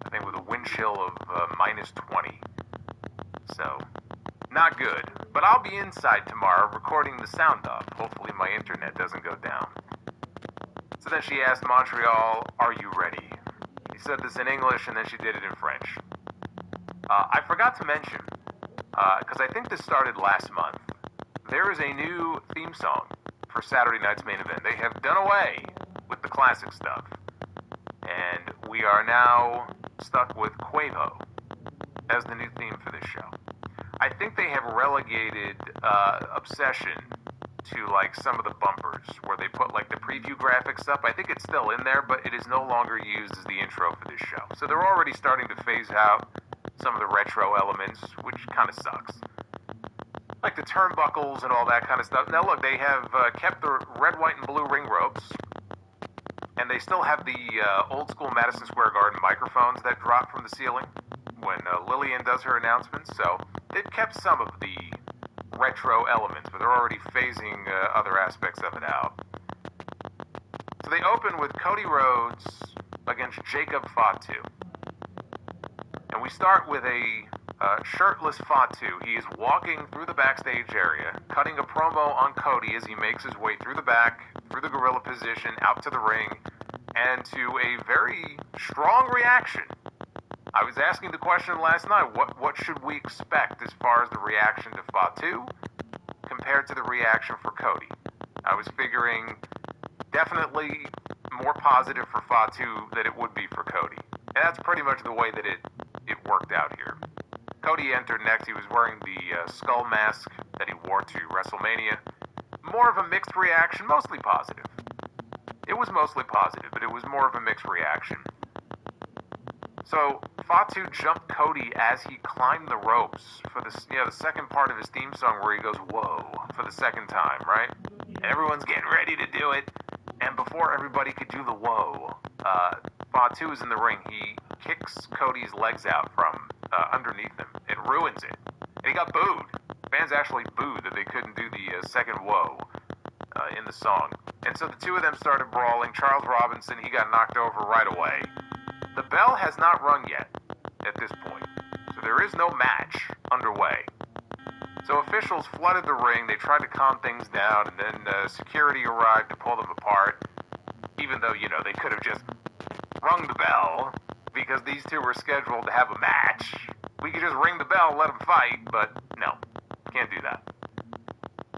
I think with a wind chill of -20. So, not good. But I'll be inside tomorrow recording the sound off. Hopefully my internet doesn't go down. So then she asked Montreal, "Are you ready?" He said this in English, and then she did it in French. I forgot to mention, because I think this started last month, there is a new theme song for Saturday night's main event. They have done away with the classic stuff, and we are now stuck with Quavo as the new theme for this show. I think they have relegated Obsession to, like, some of the bumpers where they put, like, the preview graphics up. I think it's still in there, but it is no longer used as the intro for this show. So they're already starting to phase out some of the retro elements, which kind of sucks. Like the turnbuckles and all that kind of stuff. Now look, they have kept the red, white, and blue ring ropes, and they still have the old school Madison Square Garden microphones that drop from the ceiling when Lillian does her announcements. So they've kept some of the retro elements, but they're already phasing other aspects of it out. So they open with Cody Rhodes against Jacob Fatu. And we start with a shirtless Fatu. He is walking through the backstage area, cutting a promo on Cody as he makes his way through the back, through the gorilla position, out to the ring, and to a very strong reaction. I was asking the question last night, what should we expect as far as the reaction to Fatu compared to the reaction for Cody? I was figuring definitely more positive for Fatu than it would be for Cody. And that's pretty much the way that it worked out here. Cody entered next. He was wearing the skull mask that he wore to WrestleMania. More of a mixed reaction, mostly positive. It was mostly positive, but it was more of a mixed reaction. So Fatu jumped Cody as he climbed the ropes for the second part of his theme song where he goes, "Whoa," for the second time, right? And everyone's getting ready to do it. And before everybody could do the whoa, Fatu is in the ring. He kicks Cody's legs out from underneath him. It ruins it. And he got booed. Fans actually booed that they couldn't do the second whoa in the song. And so the two of them started brawling. Charles Robinson, he got knocked over right away. The bell has not rung yet at this point. So there is no match underway. So officials flooded the ring. They tried to calm things down, and then security arrived to pull them apart. Even though, they could have just rung the bell because these two were scheduled to have a match. We could just ring the bell and let them fight, but no, can't do that.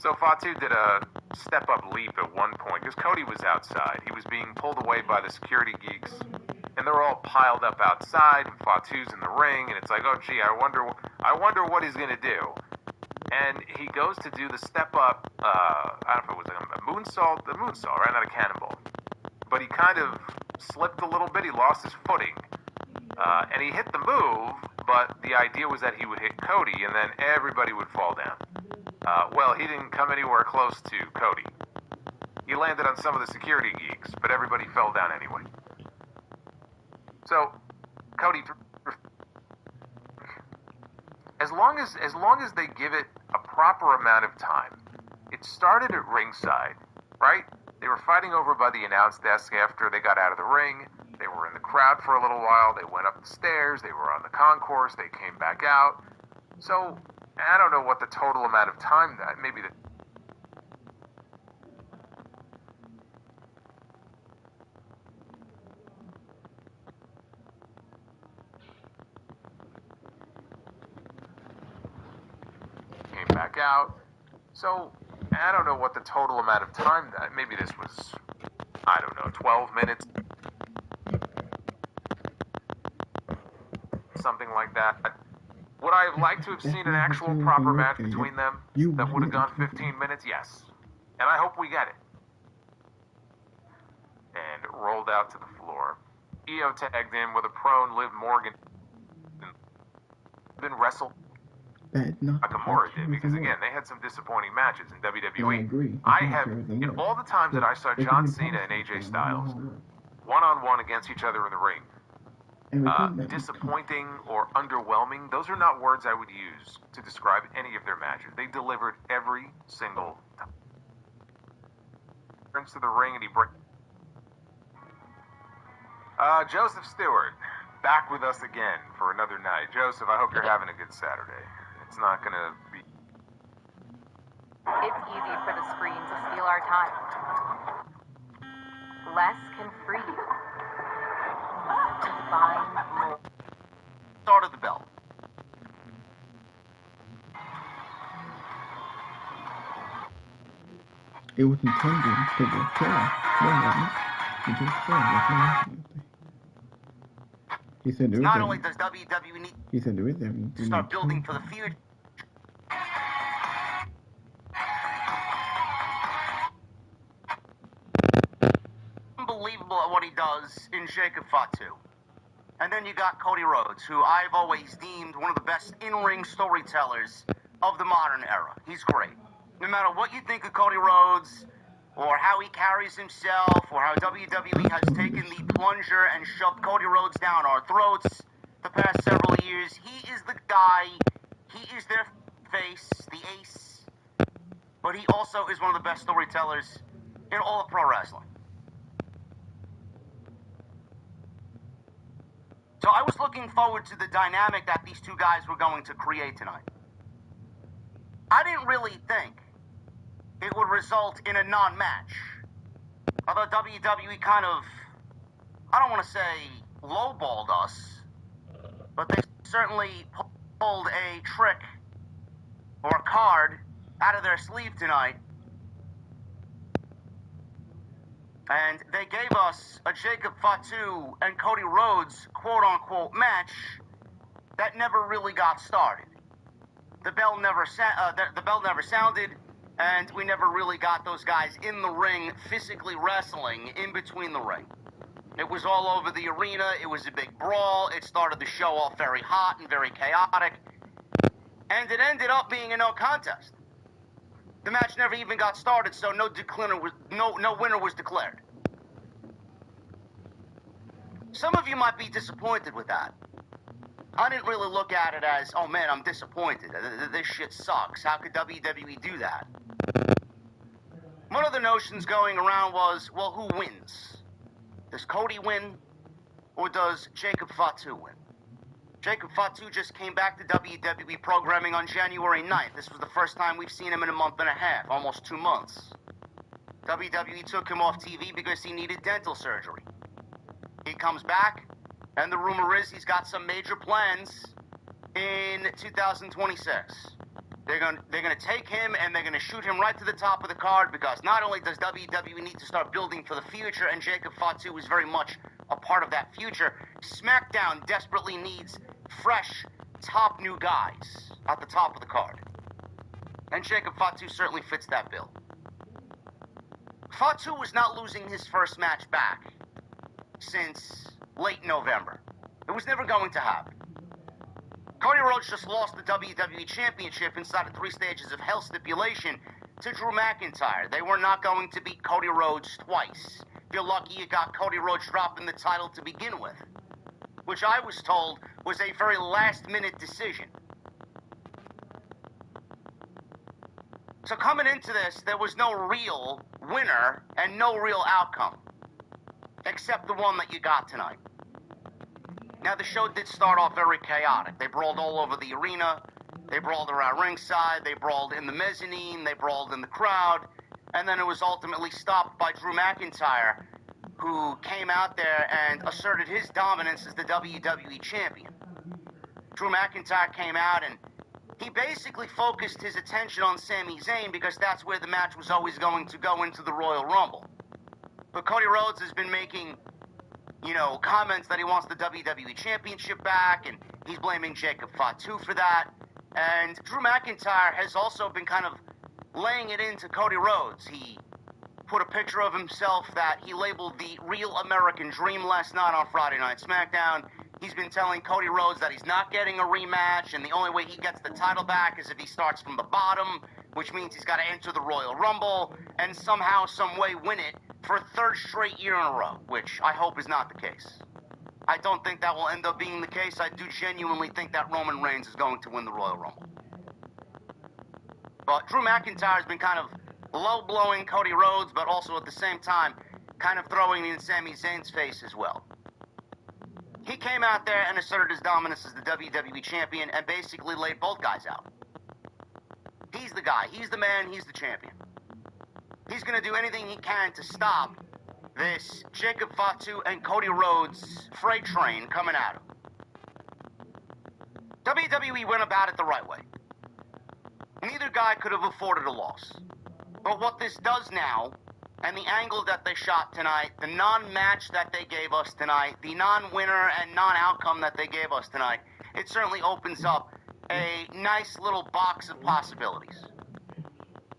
So Fatu did a step-up leap at one point because Cody was outside. He was being pulled away by the security geeks, and they're all piled up outside, and Fatu's in the ring, and it's like, oh gee, I wonder what he's gonna do. And he goes to do the step-up, I don't know if it was a moonsault, right, not a cannonball. But he kind of slipped a little bit, he lost his footing, and he hit the move, but the idea was that he would hit Cody, and then everybody would fall down. Well, he didn't come anywhere close to Cody. He landed on some of the security geeks, but everybody fell down anyway. So, Cody, as long as they give it a proper amount of time, it started at ringside, right? They were fighting over by the announce desk after they got out of the ring. They were in the crowd for a little while. They went up the stairs. They were on the concourse. They came back out. So, I don't know what the total amount of time that, maybe the came back out. So, I don't know what the total amount of time that, maybe this was, I don't know, 12 minutes. something like that. Would I have liked to have seen an actual proper match between them that would have gone 15 minutes? Yes. And I hope we get it. And rolled out to the floor. Io tagged in with a prone Liv Morgan. Been wrestled. Nakamura did, because again, they had some disappointing matches in WWE. I have, in all the times that I saw John Cena and AJ Styles one-on-one against each other in the ring, disappointing or underwhelming, those are not words I would use to describe any of their matches. They delivered every single time. Turns to the ring and he breaks. Joseph Stewart, back with us again for another night. Joseph, I hope you're having a good Saturday. It's not going to be... It's easy for the screen to steal our time. Less can free you to find more. Start of the bell. It was intended to be fair. It just fair. He said there is Not only does WWE need He said there is everything. to start building for the future, unbelievable at what he does in Jacob Fatu. And then you got Cody Rhodes, who I've always deemed one of the best in-ring storytellers of the modern era. He's great. No matter what you think of Cody Rhodes, or how he carries himself, or how WWE has taken the plunger and shoved Cody Rhodes down our throats the past several years, he is the guy, he is their face, the ace, but he also is one of the best storytellers in all of pro wrestling. So I was looking forward to the dynamic that these two guys were going to create tonight. I didn't really think it would result in a non-match. Although WWE kind of, I don't want to say lowballed us, but they certainly pulled a trick or a card out of their sleeve tonight. And they gave us a Jacob Fatu and Cody Rhodes quote-unquote match that never really got started. The bell never sounded, and we never really got those guys in the ring physically wrestling in between the ring. It was all over the arena. It was a big brawl. It started the show off very hot and very chaotic, and it ended up being a no contest. The match never even got started, so no winner was declared. Some of you might be disappointed with that. I didn't really look at it as, oh man, I'm disappointed. This shit sucks. How could WWE do that? One of the notions going around was, well, who wins? Does Cody win, or does Jacob Fatu win? Jacob Fatu just came back to WWE programming on January 9th. This was the first time we've seen him in a month and a half, almost 2 months. WWE took him off TV because he needed dental surgery. He comes back, and the rumor is he's got some major plans in 2026. They're gonna take him and they're gonna shoot him right to the top of the card, because not only does WWE need to start building for the future, and Jacob Fatu is very much a part of that future, SmackDown desperately needs fresh, top new guys at the top of the card. And Jacob Fatu certainly fits that bill. Fatu was not losing his first match back since late November. It was never going to happen. Cody Rhodes just lost the WWE Championship inside of 3 stages of hell stipulation to Drew McIntyre. They were not going to beat Cody Rhodes twice. If you're lucky you got Cody Rhodes dropping the title to begin with, which I was told was a very last-minute decision. So coming into this, there was no real winner and no real outcome, except the one that you got tonight. Now, the show did start off very chaotic. They brawled all over the arena. They brawled around ringside. They brawled in the mezzanine. They brawled in the crowd. And then it was ultimately stopped by Drew McIntyre, who came out there and asserted his dominance as the WWE champion. Drew McIntyre came out and he basically focused his attention on Sami Zayn, because that's where the match was always going to go into the Royal Rumble. But Cody Rhodes has been making, comments that he wants the WWE Championship back, and He's blaming Jacob Fatu for that. And Drew McIntyre has also been kind of laying it into Cody Rhodes. He put a picture of himself that he labeled the real American dream last night on Friday Night SmackDown. He's been telling Cody Rhodes that he's not getting a rematch, and the only way he gets the title back is if he starts from the bottom, which means he's got to enter the Royal Rumble and somehow, some way win it for a third straight year in a row, which I hope is not the case. I don't think that will end up being the case. I do genuinely think that Roman Reigns is going to win the Royal Rumble. But Drew McIntyre has been kind of low-blowing Cody Rhodes, but also at the same time kind of throwing it in Sami Zayn's face as well. He came out there and asserted his dominance as the WWE champion and basically laid both guys out. He's the guy. He's the man. He's the champion. He's going to do anything he can to stop this Jacob Fatu and Cody Rhodes freight train coming at him. WWE went about it the right way. Neither guy could have afforded a loss. But what this does now, and the angle that they shot tonight, the non-match that they gave us tonight, the non-winner and non-outcome that they gave us tonight, it certainly opens up a nice little box of possibilities.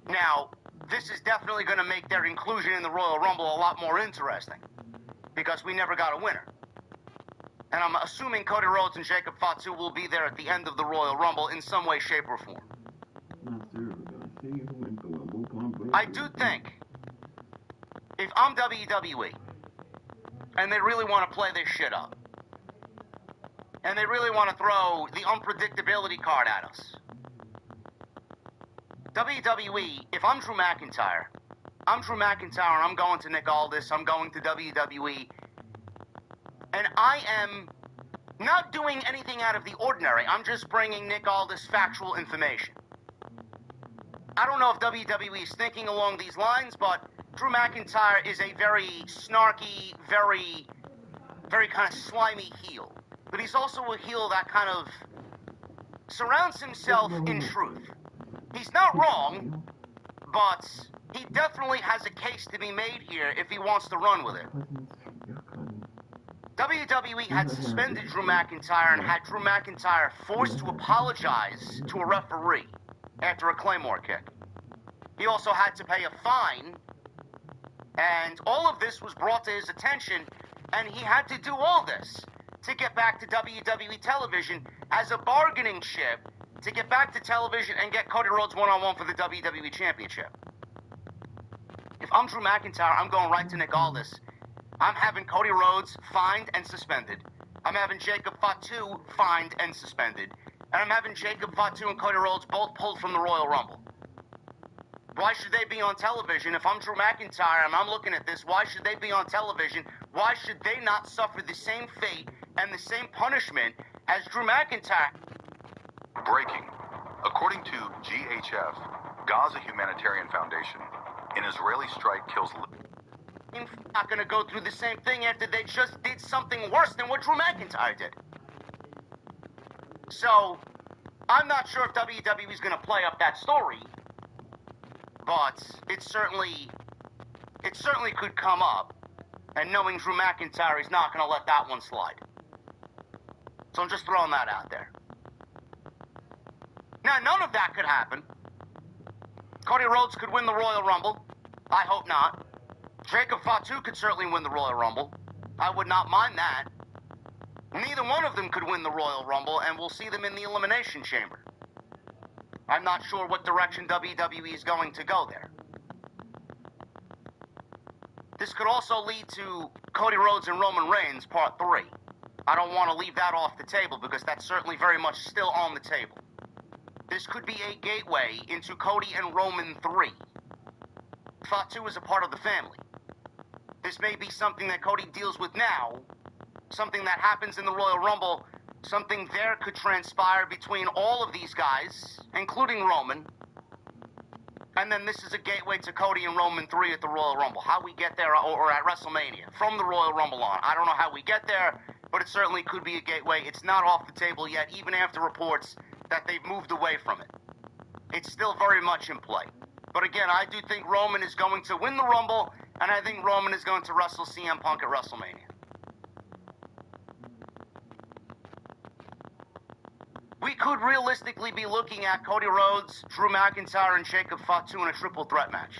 Now, this is definitely going to make their inclusion in the Royal Rumble a lot more interesting, because we never got a winner. And I'm assuming Cody Rhodes and Jacob Fatu will be there at the end of the Royal Rumble in some way, shape, or form. I do think, if I'm WWE, and they really want to play this shit up, and they really want to throw the unpredictability card at us, WWE, if I'm Drew McIntyre, and I'm going to Nick Aldis, I'm going to WWE, and I am not doing anything out of the ordinary. I'm just bringing Nick Aldis factual information. I don't know if WWE is thinking along these lines, but Drew McIntyre is a very snarky, very kind of slimy heel. But he's also a heel that kind of surrounds himself in truth. He's not wrong, but he definitely has a case to be made here if he wants to run with it. WWE had suspended Drew McIntyre and had Drew McIntyre forced to apologize to a referee after a Claymore kick. He also had to pay a fine, and all of this was brought to his attention, and he had to do all this to get back to WWE television as a bargaining chip to get back to television and get Cody Rhodes one-on-one for the WWE Championship. If I'm Drew McIntyre, I'm going right to Nick Aldis. I'm having Cody Rhodes fined and suspended. I'm having Jacob Fatu fined and suspended. And I'm having Jacob Fatu and Cody Rhodes both pulled from the Royal Rumble. Why should they be on television? If I'm Drew McIntyre and I'm looking at this, why should they be on television? Why should they not suffer the same fate and the same punishment as Drew McIntyre? Breaking. According to GHF, Gaza Humanitarian Foundation, an Israeli strike kills... Not going to go through the same thing after they just did something worse than what Drew McIntyre did. So, I'm not sure if WWE is going to play up that story, but it certainly could come up, and knowing Drew McIntyre, he's not going to let that one slide. So I'm just throwing that out there. Now, none of that could happen. Cody Rhodes could win the Royal Rumble. I hope not. Jacob Fatu could certainly win the Royal Rumble. I would not mind that. Neither one of them could win the Royal Rumble, and we'll see them in the Elimination Chamber. I'm not sure what direction WWE is going to go there. This could also lead to Cody Rhodes and Roman Reigns, Part 3. I don't want to leave that off the table because that's certainly very much still on the table. This could be a gateway into Cody and Roman 3. Fatu is a part of the family. This may be something that Cody deals with now, something that happens in the Royal Rumble, something there could transpire between all of these guys, including Roman, and then this is a gateway to Cody and Roman 3 at the Royal Rumble. How we get there, or at WrestleMania, from the Royal Rumble on. I don't know how we get there, but it certainly could be a gateway. It's not off the table yet, even after reports that they've moved away from it. It's still very much in play. But again, I do think Roman is going to win the Rumble, and I think Roman is going to wrestle CM Punk at WrestleMania. we could realistically be looking at Cody Rhodes, Drew McIntyre, and Jacob Fatu in a triple threat match.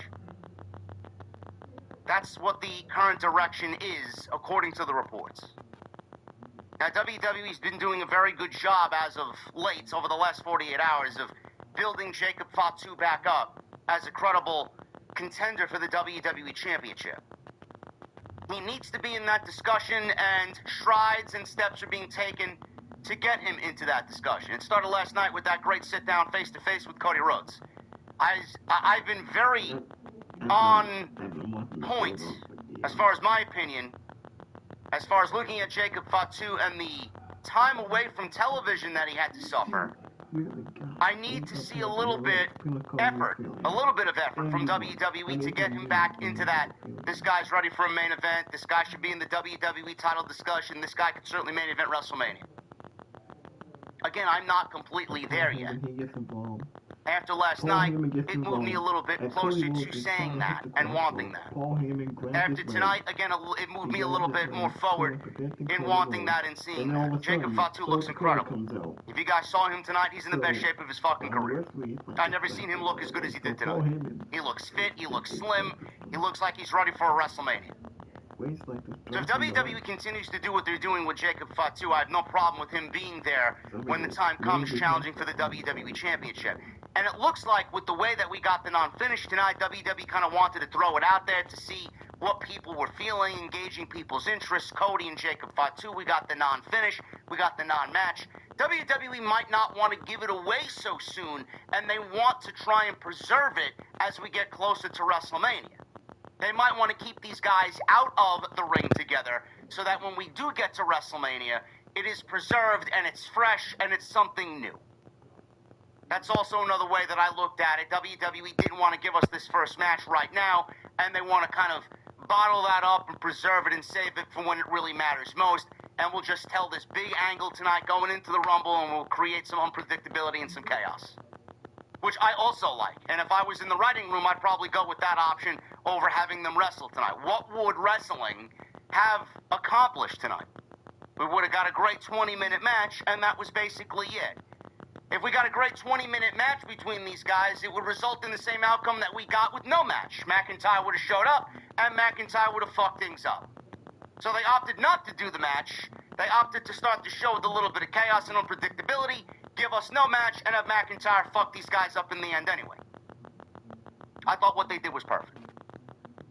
That's what the current direction is, according to the reports. Now, WWE's been doing a very good job as of late, over the last 48 hours, of building Jacob Fatu back up as a credible contender for the WWE Championship. He needs to be in that discussion, and strides and steps are being taken to get him into that discussion. It started last night with that great sit-down face-to-face with Cody Rhodes. I've been very on point, as far as my opinion, as far as looking at Jacob Fatu and the time away from television that he had to suffer. I need to see a little bit of effort from WWE to get him back into that. This guy's ready for a main event. This guy should be in the WWE title discussion. This guy could certainly main event WrestleMania. Again, I'm not completely there yet. After last night, it moved me a little bit closer to saying that and wanting that. After tonight, again, it moved me a little bit more forward in wanting that and seeing that. Jacob Fatu looks incredible. If you guys saw him tonight, he's in the best shape of his fucking career. I've never seen him look as good as he did tonight. He looks fit, he looks slim, he looks like he's ready for a WrestleMania. So if WWE continues to do what they're doing with Jacob Fatu, I have no problem with him being there when the time comes challenging for the WWE Championship. And it looks like with the way that we got the non-finish tonight, WWE kind of wanted to throw it out there to see what people were feeling, engaging people's interests. Cody and Jacob Fatu, we got the non-finish, we got the non-match. WWE might not want to give it away so soon, and they want to try and preserve it as we get closer to WrestleMania. They might want to keep these guys out of the ring together so that when we do get to WrestleMania, it is preserved and it's fresh and it's something new. That's also another way that I looked at it. WWE didn't want to give us this first match right now, and they want to kind of bottle that up and preserve it and save it for when it really matters most. And we'll just tell this big angle tonight going into the Rumble, and we'll create some unpredictability and some chaos, which I also like. And if I was in the writing room, I'd probably go with that option over having them wrestle tonight. What would wrestling have accomplished tonight? We would have got a great 20-minute match, and that was basically it. If we got a great 20-minute match between these guys, it would result in the same outcome that we got with no match. McIntyre would have showed up, and McIntyre would have fucked things up. So they opted not to do the match. They opted to start the show with a little bit of chaos and unpredictability, give us no match, and have McIntyre fuck these guys up in the end anyway. I thought what they did was perfect.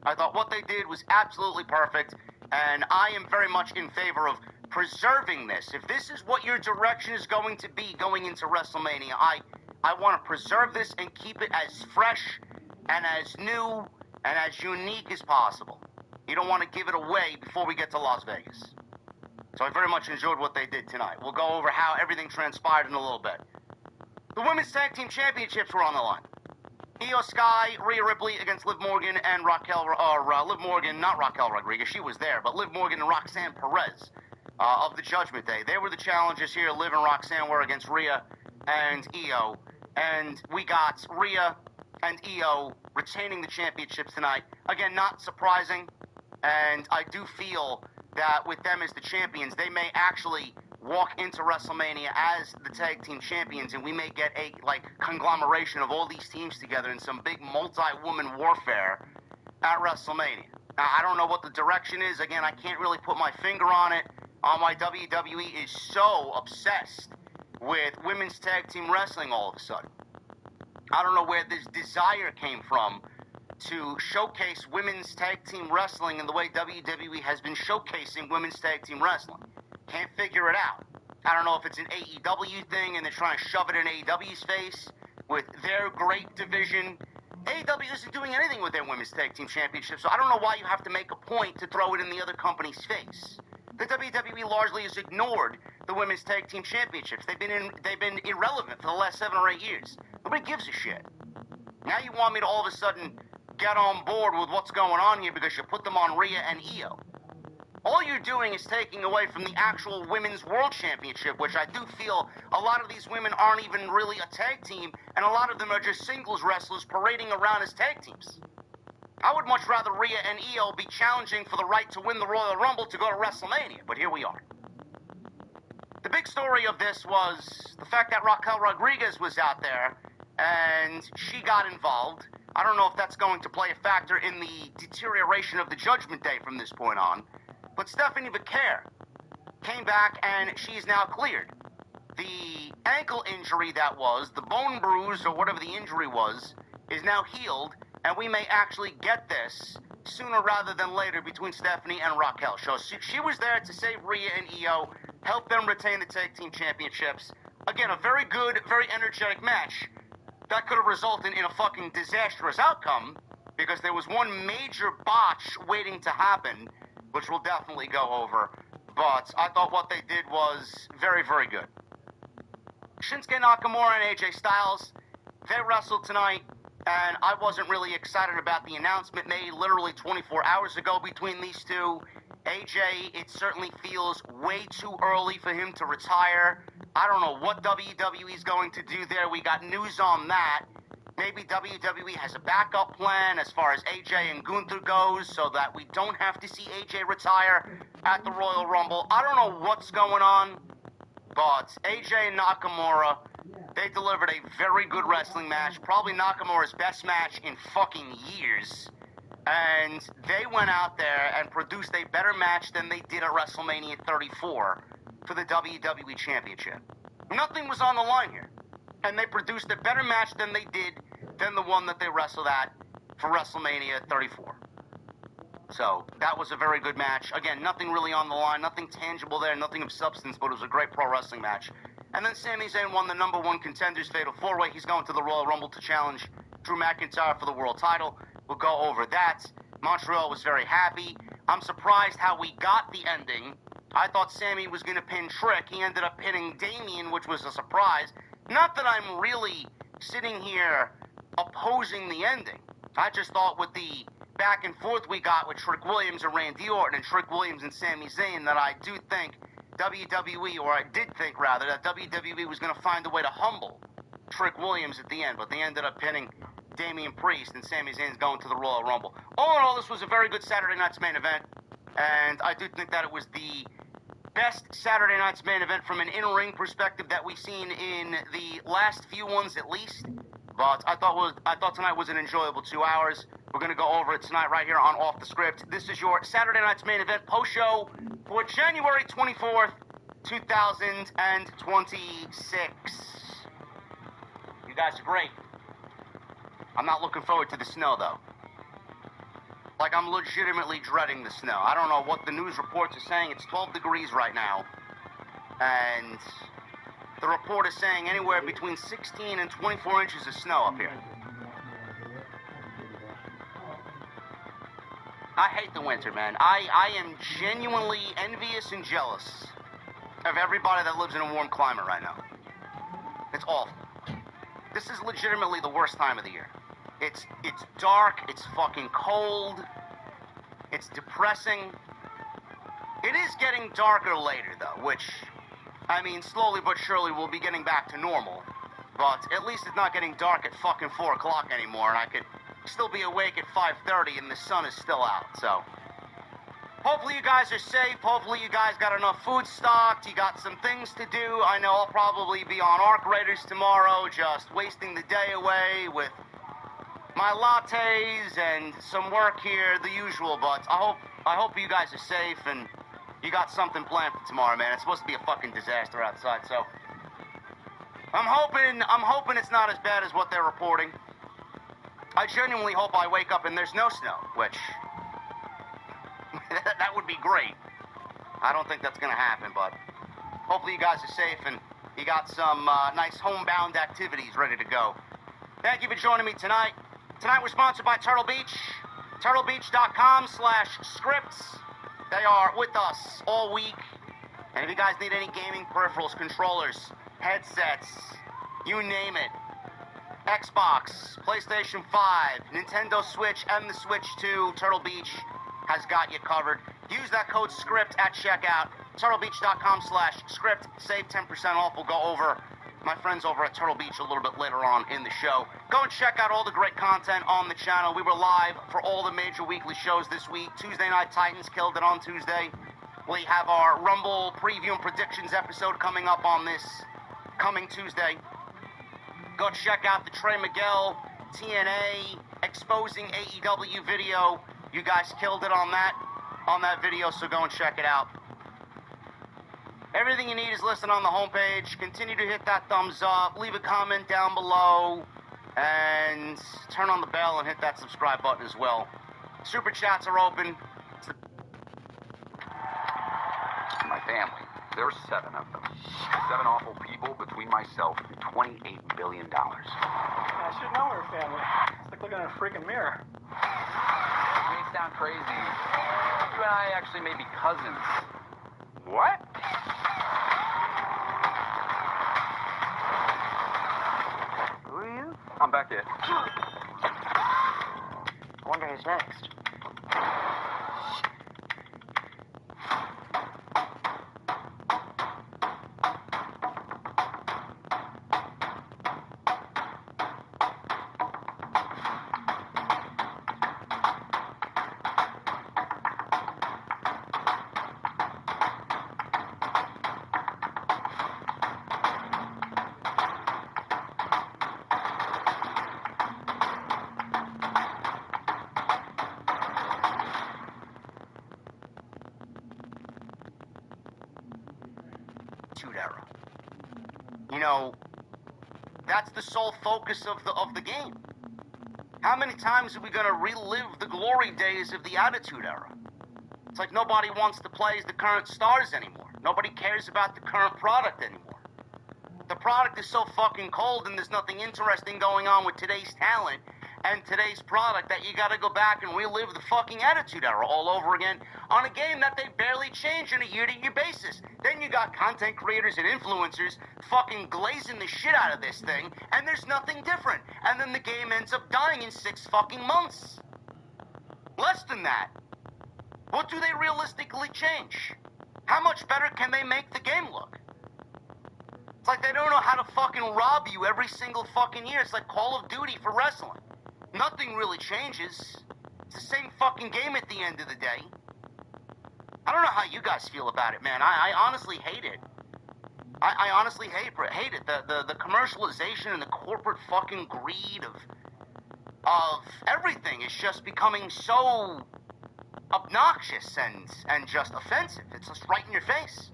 I thought what they did was absolutely perfect, and I am very much in favor of preserving this. If this is what your direction is going to be going into WrestleMania, I want to preserve this and keep it as fresh and as new and as unique as possible. You don't want to give it away before we get to Las Vegas. So I very much enjoyed what they did tonight. We'll go over how everything transpired in a little bit. The Women's Tag Team Championships were on the line. Io Sky, Rhea Ripley against Liv Morgan and Liv Morgan, not Raquel Rodriguez, she was there, but Liv Morgan and Roxanne Perez of the Judgment Day. They were the challengers here. Liv and Roxanne were against Rhea and Io. And we got Rhea and Io retaining the championships tonight. Again, not surprising. And I do feel that with them as the champions, they may actually walk into WrestleMania as the tag team champions, and we may get a conglomeration of all these teams together in some big multi-woman warfare at WrestleMania. Now, I don't know what the direction is. Again, I can't really put my finger on it. Why WWE is so obsessed with women's tag team wrestling all of a sudden. I don't know where this desire came from to showcase women's tag team wrestling in the way WWE has been showcasing women's tag team wrestling. Can't figure it out. I don't know if it's an AEW thing and they're trying to shove it in AEW's face with their great division. AEW isn't doing anything with their women's tag team championship, so I don't know why you have to make a point to throw it in the other company's face. The WWE largely has ignored the women's tag team championships. They've been irrelevant for the last 7 or 8 years. Nobody gives a shit. Now you want me to all of a sudden get on board with what's going on here because you put them on Rhea and Io. All you're doing is taking away from the actual Women's World Championship, which I do feel a lot of these women aren't even really a tag team, and a lot of them are just singles wrestlers parading around as tag teams. I would much rather Rhea and Io be challenging for the right to win the Royal Rumble to go to WrestleMania, but here we are. The big story of this was the fact that Raquel Rodriguez was out there and she got involved. I don't know if that's going to play a factor in the deterioration of the Judgment Day from this point on. But Stephanie Becerra came back and she's now cleared. The ankle injury that was, the bone bruise or whatever the injury was, is now healed, and we may actually get this sooner rather than later between Stephanie and Raquel. So she was there to save Rhea and Io, help them retain the tag team championships. Again, a very good, very energetic match that could have resulted in a fucking disastrous outcome because there was one major botch waiting to happen, which we'll definitely go over. But I thought what they did was very, very good. Shinsuke Nakamura and AJ Styles, they wrestled tonight, and I wasn't really excited about the announcement made literally 24 hours ago between these two. AJ, it certainly feels way too early for him to retire. I don't know what WWE is going to do there. We got news on that. Maybe WWE has a backup plan as far as AJ and Gunther goes so that we don't have to see AJ retire at the Royal Rumble. I don't know what's going on, but AJ and Nakamura, they delivered a very good wrestling match. Probably Nakamura's best match in fucking years. And they went out there and produced a better match than they did at WrestleMania 34 for the WWE Championship. Nothing was on the line here. And they produced a better match than they did than the one that they wrestled at for WrestleMania 34. So, that was a very good match. Again, nothing really on the line, nothing tangible there, nothing of substance, but it was a great pro wrestling match. And then Sami Zayn won the number one contenders fatal four-way. He's going to the Royal Rumble to challenge Drew McIntyre for the world title. We'll go over that. Montreal was very happy. I'm surprised how we got the ending. I thought Sami was going to pin Trick. He ended up pinning Damian, which was a surprise. Not that I'm really sitting here opposing the ending. I just thought with the back and forth we got with Trick Williams and Randy Orton and Trick Williams and Sami Zayn that I do think WWE, or I did think rather, that WWE was going to find a way to humble Trick Williams at the end, but they ended up pinning Damian Priest and Sami Zayn's going to the Royal Rumble. All in all, this was a very good Saturday night's main event, and I do think that it was the best Saturday night's main event from an in-ring perspective that we've seen in the last few ones at least. But I thought tonight was an enjoyable 2 hours. We're going to go over it tonight right here on Off the Script. This is your Saturday night's main event post-show for January 24th, 2026. You guys are great. I'm not looking forward to the snow, though. Like, I'm legitimately dreading the snow. I don't know what the news reports are saying. It's 12 degrees right now. And the report is saying anywhere between 16 and 24 inches of snow up here. I hate the winter, man. I am genuinely envious and jealous of everybody that lives in a warm climate right now. It's awful. This is legitimately the worst time of the year. It's dark, it's fucking cold, it's depressing. It is getting darker later, though, which, I mean, slowly but surely we'll be getting back to normal. But at least it's not getting dark at fucking 4 o'clock anymore, and I could still be awake at 5:30 and the sun is still out, so. Hopefully you guys are safe, hopefully you guys got enough food stocked, you got some things to do. I know I'll probably be on Arc Raiders tomorrow, just wasting the day away with my lattes and some work here, the usual, but I hope you guys are safe and you got something planned for tomorrow, man. It's supposed to be a fucking disaster outside, so I'm hoping it's not as bad as what they're reporting. I genuinely hope I wake up and there's no snow, which that would be great. I don't think that's gonna happen, but hopefully you guys are safe and you got some nice homebound activities ready to go. Thank you for joining me tonight. Tonight we're sponsored by Turtle Beach, turtlebeach.com/scripts. They are with us all week. And if you guys need any gaming peripherals, controllers, headsets, you name it, Xbox, PlayStation 5, Nintendo Switch, and the Switch 2, Turtle Beach has got you covered. Use that code SCRIPT at checkout, turtlebeach.com/script. Save 10% off. We'll go over my friends over at Turtle Beach a little bit later on in the show. Go and check out all the great content on the channel. We were live for all the major weekly shows this week. Tuesday Night Titans killed it on Tuesday. We have our Rumble preview and predictions episode coming up on this coming Tuesday. Go check out the Trey Miguel TNA exposing AEW video. You guys killed it on that video, so go and check it out. Everything you need is listed on the homepage. Continue to hit that thumbs up, leave a comment down below, and turn on the bell and hit that subscribe button as well. Super chats are open. My family. There's 7 of them. 7 awful people between myself and $28 billion. I should know her family. It's like looking in a freaking mirror. You may sound crazy. You and I actually may be cousins. What? Who are you? I'm Beckett. I wonder who's next. Era. You know, that's the sole focus of the game. How many times are we going to relive the glory days of the Attitude Era? It's like nobody wants to play as the current stars anymore. Nobody cares about the current product anymore. The product is so fucking cold and there's nothing interesting going on with today's talent and today's product that you gotta go back and relive the fucking Attitude Era all over again on a game that they barely change on a year-to-year basis. Then you got content creators and influencers fucking glazing the shit out of this thing, and there's nothing different. And then the game ends up dying in 6 fucking months. Less than that. What do they realistically change? How much better can they make the game look? It's like they don't know how to fucking rob you every single fucking year. It's like Call of Duty for wrestling. Nothing really changes. It's the same fucking game at the end of the day. I don't know how you guys feel about it, man. I honestly hate it. I honestly hate it. The commercialization and the corporate fucking greed of everything is just becoming so obnoxious and just offensive. It's just right in your face.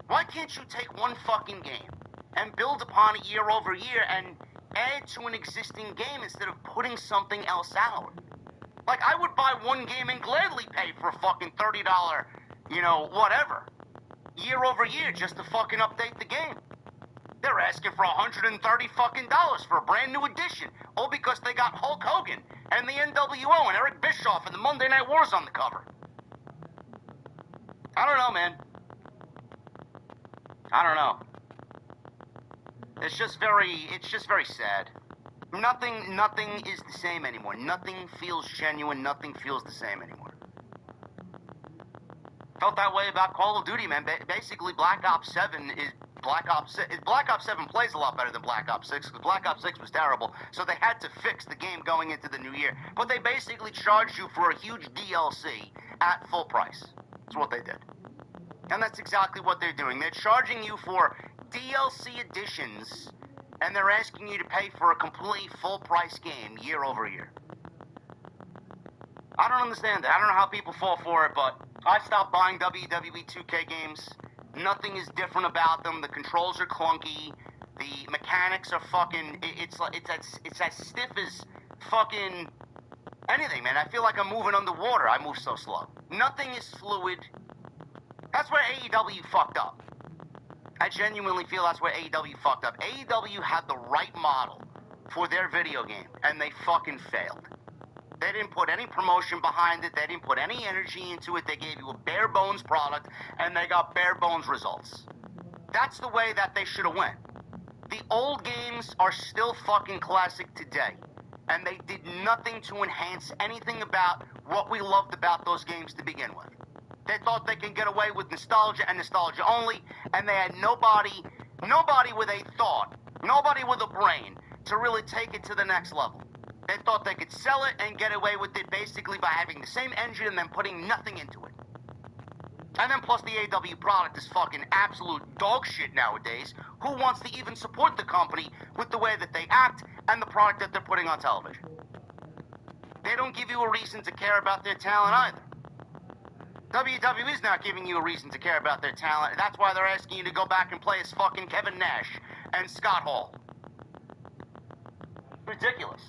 Why can't you take one fucking game and build upon it year over year and add to an existing game instead of putting something else out? Like, I would buy one game and gladly pay for a fucking $30, whatever, year over year just to fucking update the game. They're asking for $130 fucking dollars for a brand new edition, all because they got Hulk Hogan and the NWO and Eric Bischoff and the Monday Night Wars on the cover. I don't know, man. I don't know. It's just very sad. Nothing is the same anymore. Nothing feels genuine. Nothing feels the same anymore. Felt that way about Call of Duty, man. Basically, Black Ops 7 is Black Ops 6. Black Ops 7 plays a lot better than Black Ops 6 because Black Ops 6 was terrible, so they had to fix the game going into the new year. But they basically charged you for a huge DLC at full price. That's what they did. And that's exactly what they're doing. They're charging you for DLC editions, and they're asking you to pay for a complete full-price game year over year. I don't understand that. I don't know how people fall for it, but I stopped buying WWE 2K games. Nothing is different about them. The controls are clunky. The mechanics are fucking... It's as stiff as fucking anything, man. I feel like I'm moving underwater. I move so slow. Nothing is fluid. That's where AEW fucked up. I genuinely feel that's where AEW fucked up. AEW had the right model for their video game, and they fucking failed. They didn't put any promotion behind it. They didn't put any energy into it. They gave you a bare bones product, and they got bare bones results. That's the way that they should have went. The old games are still fucking classic today, and they did nothing to enhance anything about what we loved about those games to begin with. They thought they could get away with nostalgia and nostalgia only, and they had nobody with a thought, nobody with a brain to really take it to the next level. They thought they could sell it and get away with it basically by having the same engine and then putting nothing into it. And then plus the AW product is fucking absolute dog shit nowadays. Who wants to even support the company with the way that they act and the product that they're putting on television? They don't give you a reason to care about their talent either. WWE's not giving you a reason to care about their talent, and that's why they're asking you to go back and play as fucking Kevin Nash and Scott Hall. Ridiculous.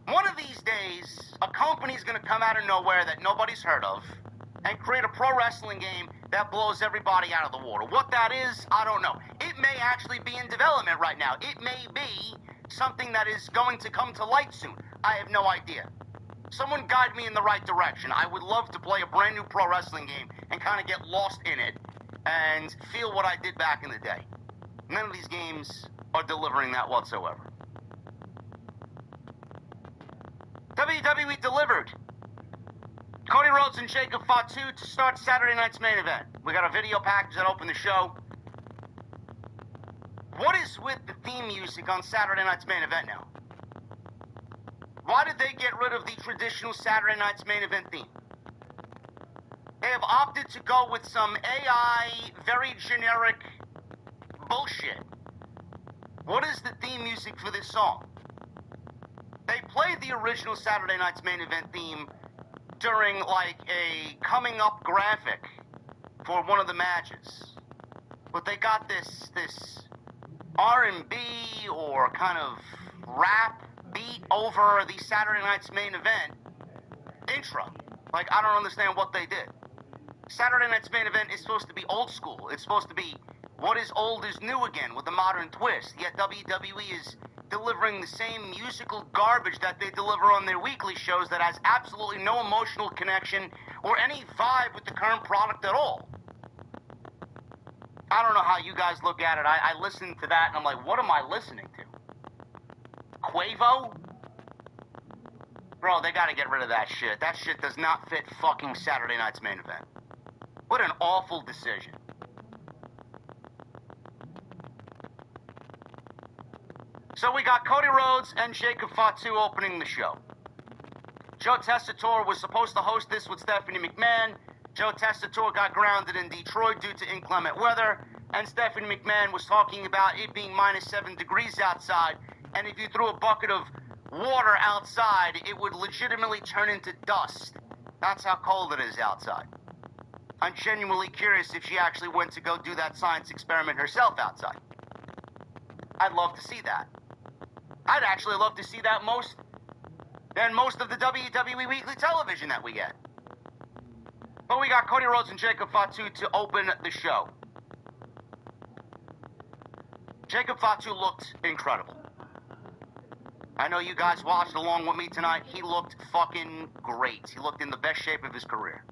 One of these days, a company's gonna come out of nowhere that nobody's heard of and create a pro wrestling game that blows everybody out of the water. What that is, I don't know. It may actually be in development right now. It may be something that is going to come to light soon. I have no idea. Someone guide me in the right direction. I would love to play a brand new pro wrestling game and kind of get lost in it and feel what I did back in the day. None of these games are delivering that whatsoever. WWE delivered. Cody Rhodes and Jacob Fatu to start Saturday night's main event. We got a video package that opened the show. What is with the theme music on Saturday night's main event now? Why did they get rid of the traditional Saturday night's main event theme? They have opted to go with some AI, very generic bullshit. What is the theme music for this song? They played the original Saturday night's main event theme during like a coming up graphic for one of the matches. But they got this R&B or kind of rap beat over the Saturday night's main event intro. Like, I don't understand what they did. Saturday night's main event is supposed to be old school. It's supposed to be what is old is new again with a modern twist. Yet WWE is delivering the same musical garbage that they deliver on their weekly shows that has absolutely no emotional connection or any vibe with the current product at all. I don't know how you guys look at it. I listen to that and I'm like, what am I listening to? Quavo? Bro, they gotta get rid of that shit. That shit does not fit fucking Saturday night's main event. What an awful decision. So we got Cody Rhodes and Jacob Fatu opening the show. Joe Tessitore was supposed to host this with Stephanie McMahon. Joe Tessitore got grounded in Detroit due to inclement weather, and Stephanie McMahon was talking about it being minus 7 degrees outside, and if you threw a bucket of water outside, it would legitimately turn into dust. That's how cold it is outside. I'm genuinely curious if she actually went to go do that science experiment herself outside. I'd love to see that. I'd actually love to see that most of the WWE weekly television that we get. But we got Cody Rhodes and Jacob Fatu to open the show. Jacob Fatu looked incredible. I know you guys watched along with me tonight. He looked fucking great. He looked in the best shape of his career.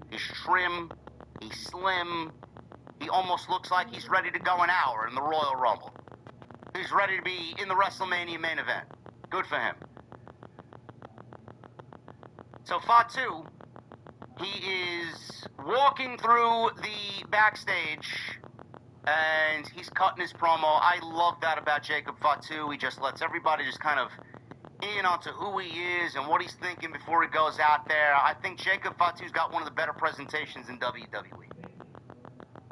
He's trim, he's slim, he almost looks like he's ready to go an hour in the Royal Rumble. He's ready to be in the WrestleMania main event. Good for him. So Fatu, he is walking through the backstage and he's cutting his promo. I love that about Jacob Fatu. He just lets everybody just kind of in onto who he is and what he's thinking before he goes out there. I think Jacob Fatu's got one of the better presentations in WWE.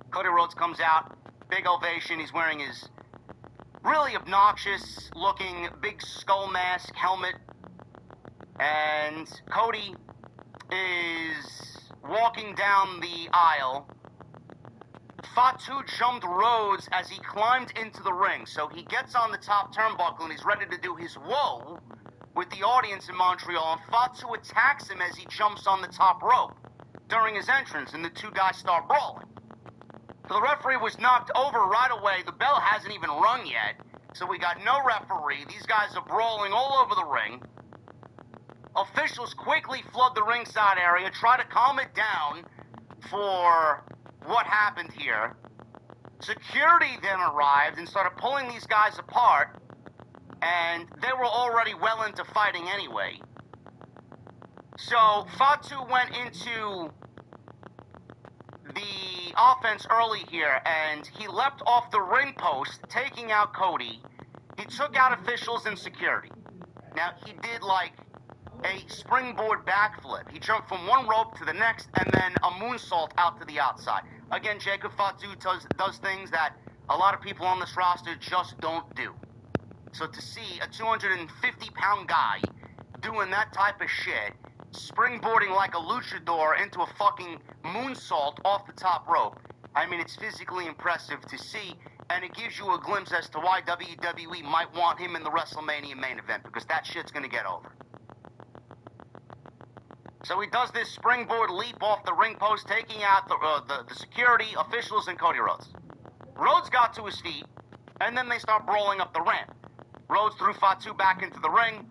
Cody Rhodes comes out, big ovation. He's wearing his really obnoxious looking big skull mask helmet. And Cody is walking down the aisle. Fatu jumped Rhodes as he climbed into the ring. So he gets on the top turnbuckle and he's ready to do his whoa with the audience in Montreal. And Fatu attacks him as he jumps on the top rope during his entrance, and the two guys start brawling. So the referee was knocked over right away. The bell hasn't even rung yet. So we got no referee. These guys are brawling all over the ring. Officials quickly flood the ringside area, try to calm it down for what happened here. Security then arrived and started pulling these guys apart, and they were already well into fighting anyway. So Fatu went into the offense early here, and he leapt off the ring post, taking out Cody. He took out officials and security. Now, he did like a springboard backflip. He jumped from one rope to the next and then a moonsault out to the outside. Again, Jacob Fatu does things that a lot of people on this roster just don't do. So to see a 250-pound guy doing that type of shit, springboarding like a luchador into a fucking moonsault off the top rope, I mean, it's physically impressive to see, and it gives you a glimpse as to why WWE might want him in the WrestleMania main event, because that shit's gonna get over. So he does this springboard leap off the ring post, taking out the security, officials, and Cody Rhodes. Rhodes got to his feet, and then they start brawling up the ramp. Rhodes threw Fatu back into the ring,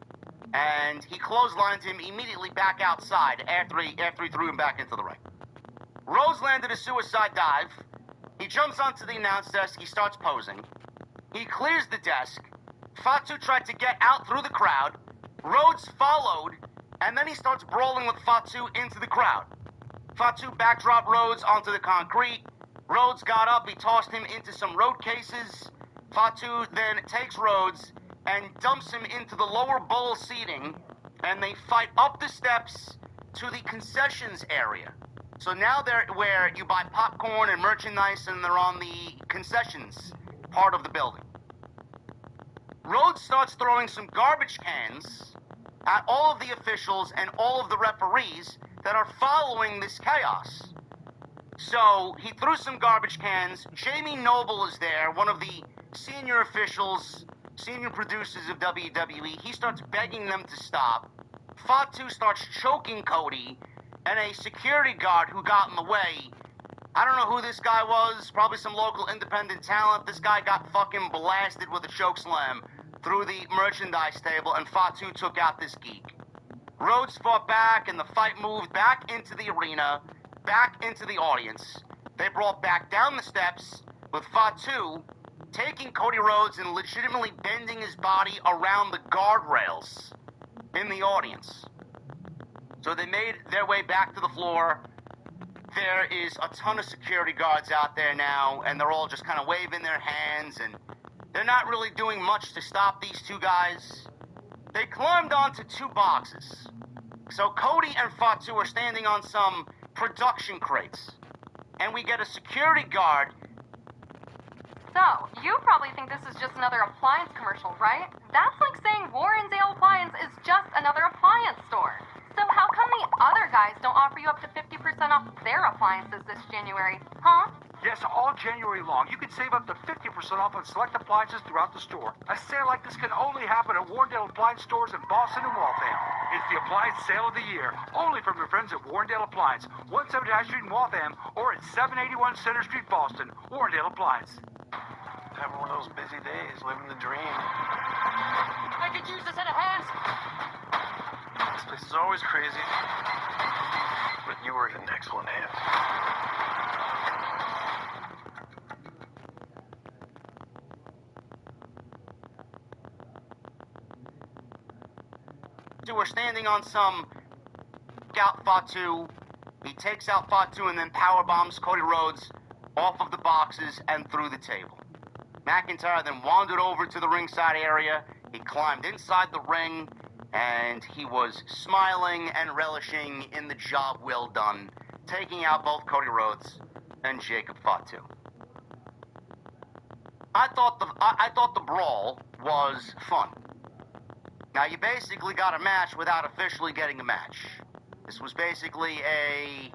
and he clotheslined him immediately back outside after he threw him back into the ring. Rhodes landed a suicide dive. He jumps onto the announce desk. He starts posing. He clears the desk. Fatu tried to get out through the crowd. Rhodes followed, and then he starts brawling with Fatu into the crowd. Fatu backdropped Rhodes onto the concrete. Rhodes got up. He tossed him into some road cases. Fatu then takes Rhodes and dumps him into the lower bowl seating, and they fight up the steps to the concessions area. So now they're where you buy popcorn and merchandise, and they're on the concessions part of the building. Rhodes starts throwing some garbage cans at all of the officials and all of the referees that are following this chaos. So he threw some garbage cans. Jamie Noble is there, one of the senior officials, senior producers of WWE. He starts begging them to stop. Fatu starts choking Cody, and a security guard who got in the way, I don't know who this guy was, probably some local independent talent. This guy got fucking blasted with a chokeslam through the merchandise table, and Fatu took out this geek. Rhodes fought back, and the fight moved back into the arena, back into the audience. They brought back down the steps, with Fatu taking Cody Rhodes and legitimately bending his body around the guardrails in the audience. So they made their way back to the floor. There is a ton of security guards out there now, and they're all just kind of waving their hands, and they're not really doing much to stop these two guys. They climbed onto two boxes. So Cody and Fatu are standing on some production crates, and we get a security guard. So, you probably think this is just another appliance commercial, right? That's like saying Warrendale Appliance is just another appliance store. So how come the other guys don't offer you up to 50% off their appliances this January, huh? Yes, all January long, you can save up to 50% off on select appliances throughout the store. A sale like this can only happen at Warrendale Appliance stores in Boston and Waltham. It's the appliance sale of the year, only from your friends at Warrendale Appliance, 170 High Street in Waltham, or at 781 Center Street, Boston. Warrendale Appliance. Having one of those busy days, living the dream. I could use a set of hands. This place is always crazy, but you were in excellent hands. We're standing on some out Fatu. He takes out Fatu and then power bombs Cody Rhodes off of the boxes and through the table. McIntyre then wandered over to the ringside area. He climbed inside the ring, and he was smiling and relishing in the job well done, taking out both Cody Rhodes and Jacob Fatu. I thought the brawl was fun. Now, you basically got a match without officially getting a match. This was basically a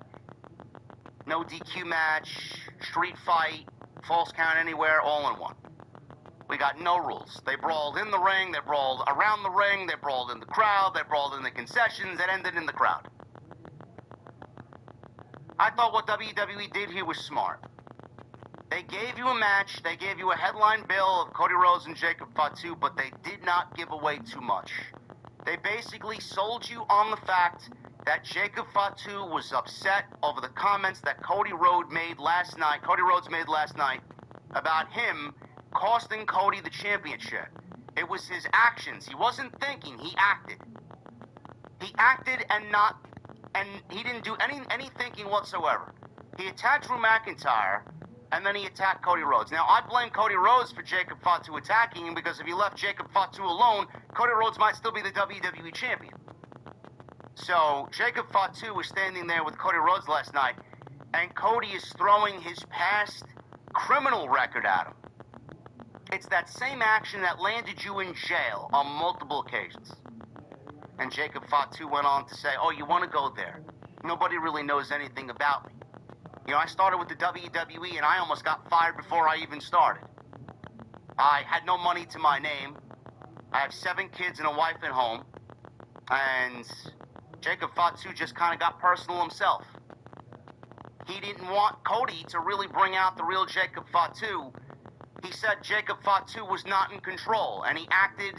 no DQ match, street fight, false count anywhere, all in one. We got no rules. They brawled in the ring, they brawled around the ring, they brawled in the crowd, they brawled in the concessions, it ended in the crowd. I thought what WWE did here was smart. They gave you a match, they gave you a headline bill of Cody Rhodes and Jacob Fatu, but they did not give away too much. They basically sold you on the fact that Jacob Fatu was upset over the comments that Cody Rhodes made last night about him costing Cody the championship. It was his actions. He wasn't thinking, he acted. He acted and he didn't do any thinking whatsoever. He attacked Drew McIntyre, and then he attacked Cody Rhodes. Now, I blame Cody Rhodes for Jacob Fatu attacking him, because if he left Jacob Fatu alone, Cody Rhodes might still be the WWE champion. So Jacob Fatu was standing there with Cody Rhodes last night, and Cody is throwing his past criminal record at him. It's that same action that landed you in jail on multiple occasions. And Jacob Fatu went on to say, oh, you want to go there? Nobody really knows anything about me. You know, I started with the WWE, and I almost got fired before I even started. I had no money to my name. I have 7 kids and a wife at home. And Jacob Fatu just kind of got personal himself. He didn't want Cody to really bring out the real Jacob Fatu. He said Jacob Fatu was not in control, and he acted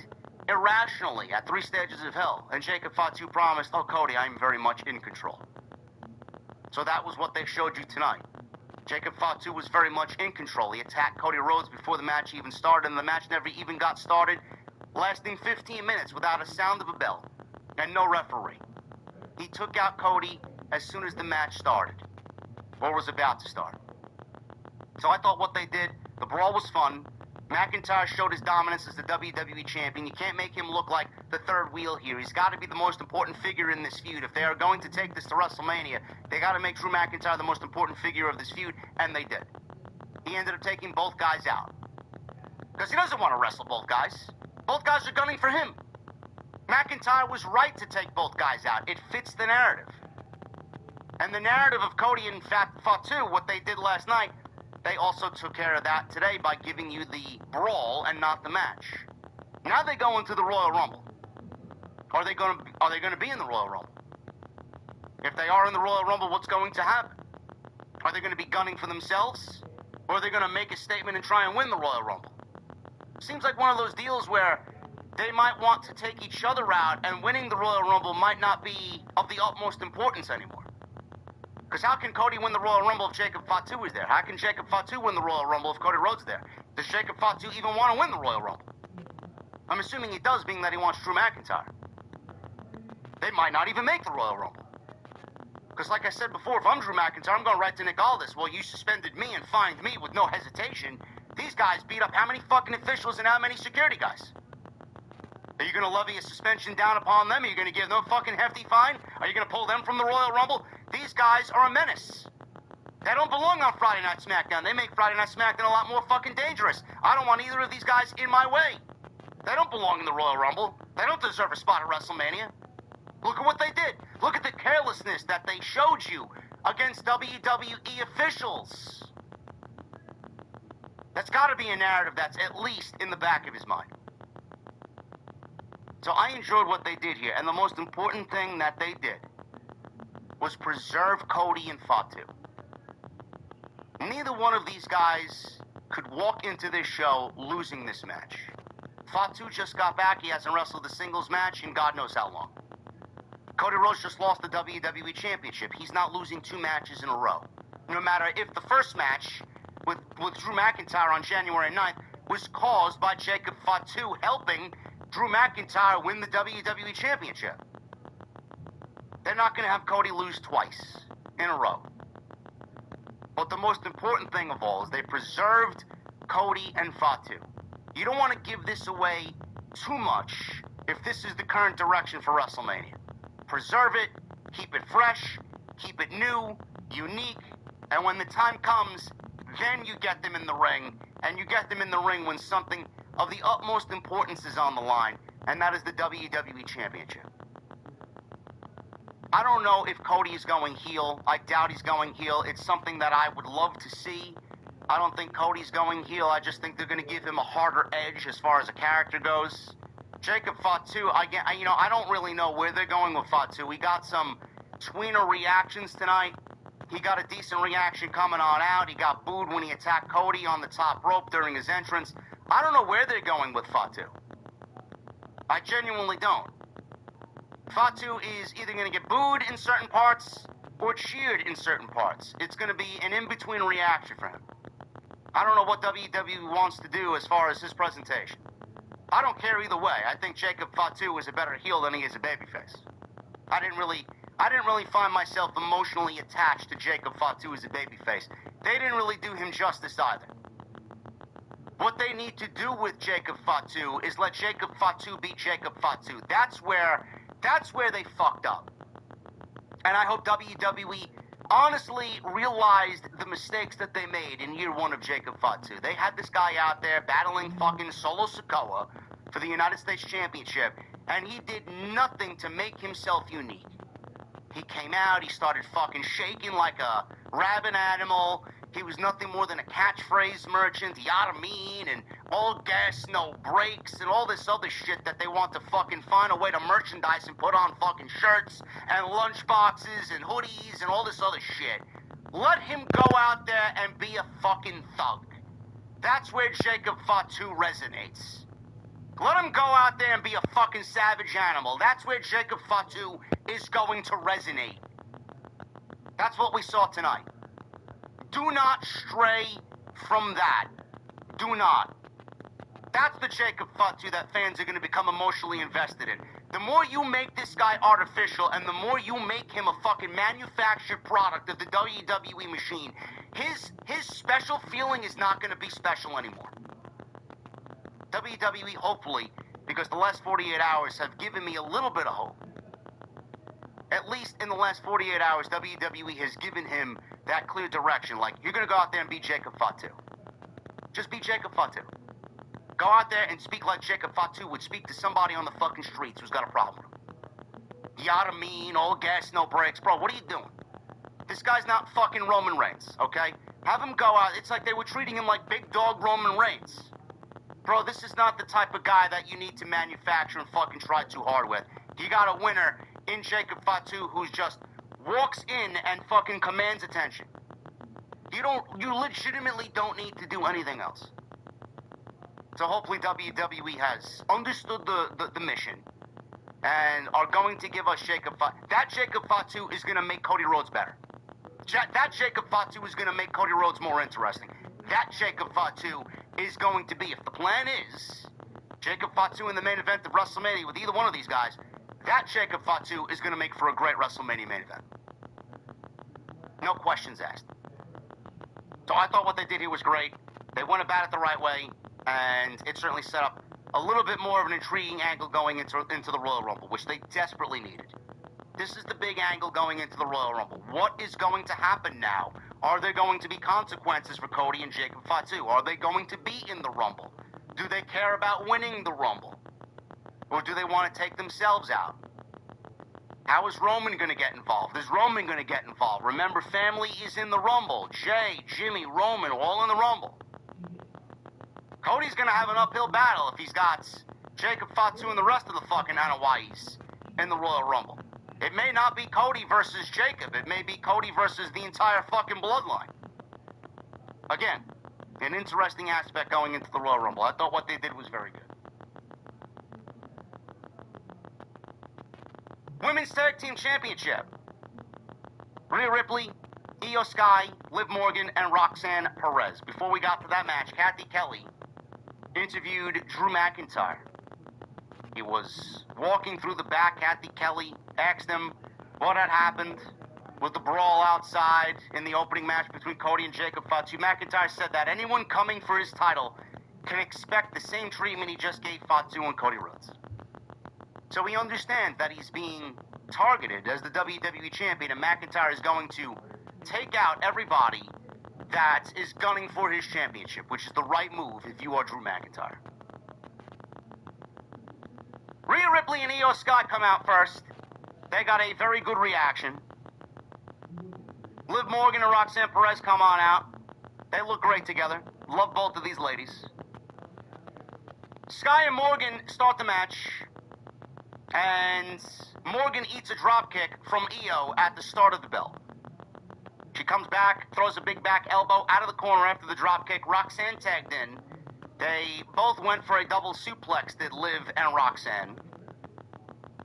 irrationally at 3 stages of hell. And Jacob Fatu promised, oh, Cody, I'm very much in control. So that was what they showed you tonight. Jacob Fatu was very much in control. He attacked Cody Rhodes before the match even started, and the match never even got started, lasting 15 minutes without a sound of a bell and no referee. He took out Cody as soon as the match started, or was about to start. So I thought what they did, the brawl was fun. McIntyre showed his dominance as the WWE champion. You can't make him look like the third wheel here. He's got to be the most important figure in this feud. If they are going to take this to WrestleMania, they got to make Drew McIntyre the most important figure of this feud, and they did. He ended up taking both guys out. Because he doesn't want to wrestle both guys. Both guys are gunning for him. McIntyre was right to take both guys out. It fits the narrative. And the narrative of Cody and Fatu, what they did last night, they also took care of that today by giving you the brawl and not the match. Now they go into the Royal Rumble. Are they going to be in the Royal Rumble? If they are in the Royal Rumble, what's going to happen? Are they going to be gunning for themselves? Or are they going to make a statement and try and win the Royal Rumble? Seems like one of those deals where they might want to take each other out, and winning the Royal Rumble might not be of the utmost importance anymore. Because how can Cody win the Royal Rumble if Jacob Fatu is there? How can Jacob Fatu win the Royal Rumble if Cody Rhodes is there? Does Jacob Fatu even want to win the Royal Rumble? I'm assuming he does, being that he wants Drew McIntyre. They might not even make the Royal Rumble. Because like I said before, if I'm Drew McIntyre, I'm going right to Nick Aldis. Well, you suspended me and fined me with no hesitation. These guys beat up how many fucking officials and how many security guys? Are you going to levy a suspension down upon them? Are you going to give them a fucking hefty fine? Are you going to pull them from the Royal Rumble? These guys are a menace. They don't belong on Friday Night SmackDown. They make Friday Night SmackDown a lot more fucking dangerous. I don't want either of these guys in my way. They don't belong in the Royal Rumble. They don't deserve a spot at WrestleMania. Look at what they did. Look at the carelessness that they showed you against WWE officials. That's got to be a narrative that's at least in the back of his mind. So I enjoyed what they did here, and the most important thing that they did was preserve Cody and Fatu. Neither one of these guys could walk into this show losing this match. Fatu just got back. He hasn't wrestled a singles match in God knows how long. Cody Rhodes just lost the WWE Championship. He's not losing 2 matches in a row. No matter if the first match with Drew McIntyre on January 9th was caused by Jacob Fatu helping Drew McIntyre win the WWE Championship. They're not going to have Cody lose twice in a row. But the most important thing of all is they preserved Cody and Fatu. You don't want to give this away too much if this is the current direction for WrestleMania. Preserve it, keep it fresh, keep it new, unique, and when the time comes, then you get them in the ring, and you get them in the ring when something of the utmost importance is on the line, and that is the WWE Championship. I don't know if Cody is going heel. I doubt he's going heel. It's something that I would love to see. I don't think Cody's going heel. I just think they're going to give him a harder edge as far as a character goes. Jacob Fatu, I don't really know where they're going with Fatu. We got some tweener reactions tonight. He got a decent reaction coming on out. He got booed when he attacked Cody on the top rope during his entrance. I don't know where they're going with Fatu. I genuinely don't. Fatu is either going to get booed in certain parts or cheered in certain parts. It's going to be an in-between reaction for him. I don't know what WWE wants to do as far as his presentation. I don't care either way. I think Jacob Fatu is a better heel than he is a babyface. I didn't really find myself emotionally attached to Jacob Fatu as a babyface. They didn't really do him justice either. What they need to do with Jacob Fatu is let Jacob Fatu beat Jacob Fatu. That's where they fucked up. And I hope WWE honestly realized the mistakes that they made in year one of Jacob Fatu. They had this guy out there battling fucking Solo Sikoa for the United States Championship, and he did nothing to make himself unique. He came out, he started fucking shaking like a rabid animal. He was nothing more than a catchphrase merchant, yada mean, and all gas, no brakes, and all this other shit that they want to fucking find a way to merchandise and put on fucking shirts and lunchboxes and hoodies and all this other shit. Let him go out there and be a fucking thug. That's where Jacob Fatu resonates. Let him go out there and be a fucking savage animal. That's where Jacob Fatu is going to resonate. That's what we saw tonight. Do not stray from that. Do not. That's the Jacob Fatu that fans are going to become emotionally invested in. The more you make this guy artificial and the more you make him a fucking manufactured product of the WWE machine, his special feeling is not going to be special anymore. WWE, hopefully, because the last 48 hours have given me a little bit of hope. At least in the last 48 hours, WWE has given him that clear direction. Like, you're going to go out there and be Jacob Fatu. Just be Jacob Fatu. Go out there and speak like Jacob Fatu would speak to somebody on the fucking streets who's got a problem with him. Yada mean, all gas, no brakes. Bro, what are you doing? This guy's not fucking Roman Reigns, okay? Have him go out. It's like they were treating him like big dog Roman Reigns. Bro, this is not the type of guy that you need to manufacture and fucking try too hard with. You got a winner in Jacob Fatu who's just walks in and fucking commands attention. You legitimately don't need to do anything else. So hopefully WWE has understood the mission and are going to give us Jacob Fatu. That Jacob Fatu is going to make Cody Rhodes better. That Jacob Fatu is going to make Cody Rhodes more interesting. That Jacob Fatu is going to be, if the plan is Jacob Fatu in the main event of WrestleMania with either one of these guys, that Jacob Fatu is going to make for a great WrestleMania main event. No questions asked. So I thought what they did here was great. They went about it the right way, and it certainly set up a little bit more of an intriguing angle going into the Royal Rumble, which they desperately needed. This is the big angle going into the Royal Rumble. What is going to happen now? Are there going to be consequences for Cody and Jacob Fatu? Are they going to be in the Rumble? Do they care about winning the Rumble? Or do they want to take themselves out? How is Roman going to get involved? Is Roman going to get involved? Remember, family is in the Rumble. Jay, Jimmy, Roman, all in the Rumble. Cody's going to have an uphill battle if he's got Jacob Fatu and the rest of the fucking Anawais in the Royal Rumble. It may not be Cody versus Jacob. It may be Cody versus the entire fucking bloodline. Again, an interesting aspect going into the Royal Rumble. I thought what they did was very good. Women's Tag Team Championship. Rhea Ripley, Io Sky, Liv Morgan, and Roxanne Perez. Before we got to that match, Kathy Kelly interviewed Drew McIntyre. He was walking through the back. Kathy Kelly asked him what had happened with the brawl outside in the opening match between Cody and Jacob Fatu. McIntyre said that anyone coming for his title can expect the same treatment he just gave Fatu and Cody Rhodes. So he understands that he's being targeted as the WWE Champion, and McIntyre is going to take out everybody that is gunning for his championship, which is the right move if you are Drew McIntyre. Rhea Ripley and Io Sky come out first. They got a very good reaction. Liv Morgan and Roxanne Perez come on out. They look great together. Love both of these ladies. Sky and Morgan start the match, and Morgan eats a dropkick from Io at the start of the bell. She comes back, throws a big back elbow out of the corner after the dropkick. Roxanne tagged in. They both went for a double suplex, did Liv and Roxanne.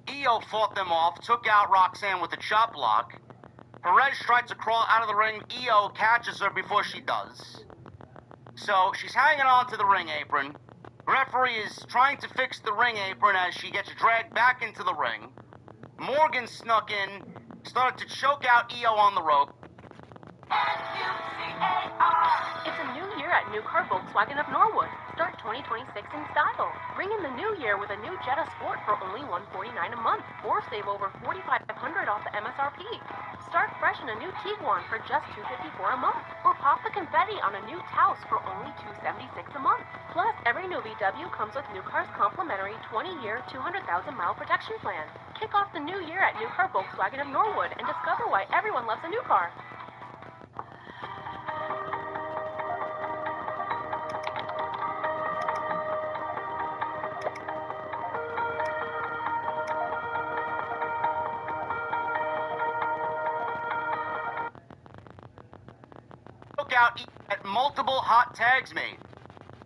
Io fought them off, took out Roxanne with a chop block. Perez tries to crawl out of the ring. Io catches her before she does. So she's hanging on to the ring apron. Referee is trying to fix the ring apron as she gets dragged back into the ring. Morgan snuck in, started to choke out Io on the rope. It's a new year at New Car Volkswagen of Norwood. Start 2026 in style. Ring in the new year with a new Jetta Sport for only $149 a month, or save over $4,500 off the MSRP. Start fresh in a new Tiguan for just $254 a month, or pop the confetti on a new Taos for only $276 a month. Plus, every new VW comes with New Car's complimentary 20-year, 200,000-mile protection plan. Kick off the new year at New Car Volkswagen of Norwood and discover why everyone loves a new car. Out at multiple hot tags made.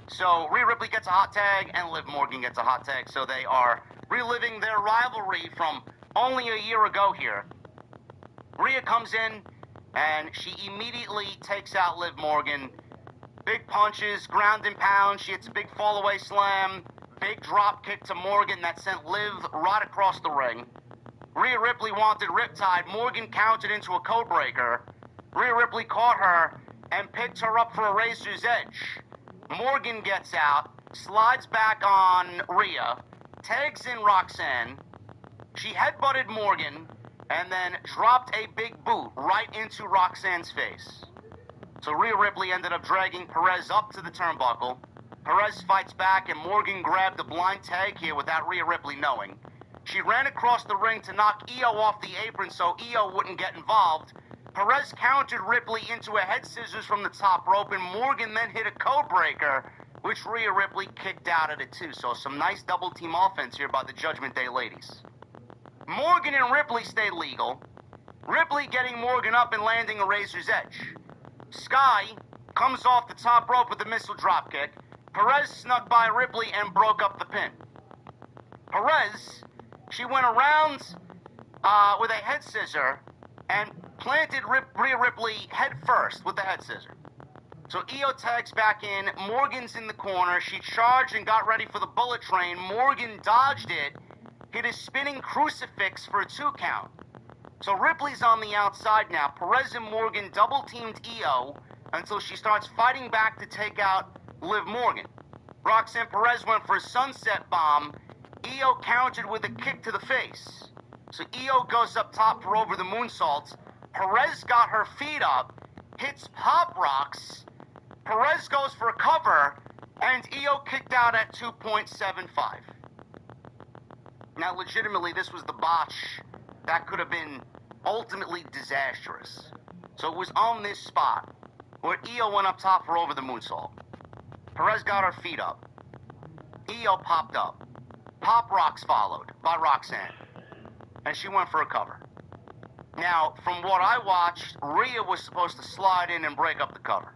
So Rhea Ripley gets a hot tag and Liv Morgan gets a hot tag. So they are reliving their rivalry from only a year ago here. Rhea comes in and she immediately takes out Liv Morgan. Big punches, ground and pound. She hits a big fall-away slam. Big drop kick to Morgan that sent Liv right across the ring. Rhea Ripley wanted Riptide. Morgan countered into a code breaker. Rhea Ripley caught her and picked her up for a razor's edge. Morgan gets out, slides back on Rhea, tags in Roxanne. She headbutted Morgan and then dropped a big boot right into Roxanne's face. So Rhea Ripley ended up dragging Perez up to the turnbuckle. Perez fights back and Morgan grabbed a blind tag here without Rhea Ripley knowing. She ran across the ring to knock Io off the apron so Io wouldn't get involved. Perez countered Ripley into a head scissors from the top rope, and Morgan then hit a code breaker, which Rhea Ripley kicked out at it too. So some nice double team offense here by the Judgment Day ladies. Morgan and Ripley stay legal. Ripley getting Morgan up and landing a razor's edge. Sky comes off the top rope with a missile dropkick. Perez snuck by Ripley and broke up the pin. Perez, she went around with a head scissor and planted Rhea Ripley head first with the head scissor. So Io tags back in. Morgan's in the corner. She charged and got ready for the bullet train. Morgan dodged it, hit a spinning crucifix for a 2 count. So Ripley's on the outside now. Perez and Morgan double-teamed Io until she starts fighting back to take out Liv Morgan. Roxanne Perez went for a sunset bomb. Io countered with a kick to the face. So Io goes up top for over the moonsault. Perez got her feet up, hits pop rocks. Perez goes for a cover, and Io kicked out at 2.75. Now, legitimately, this was the botch that could have been ultimately disastrous. So it was on this spot where Io went up top for over the moonsault. Perez got her feet up. Io popped up. Pop rocks followed by Roxanne. And she went for a cover. Now, from what I watched, Rhea was supposed to slide in and break up the cover.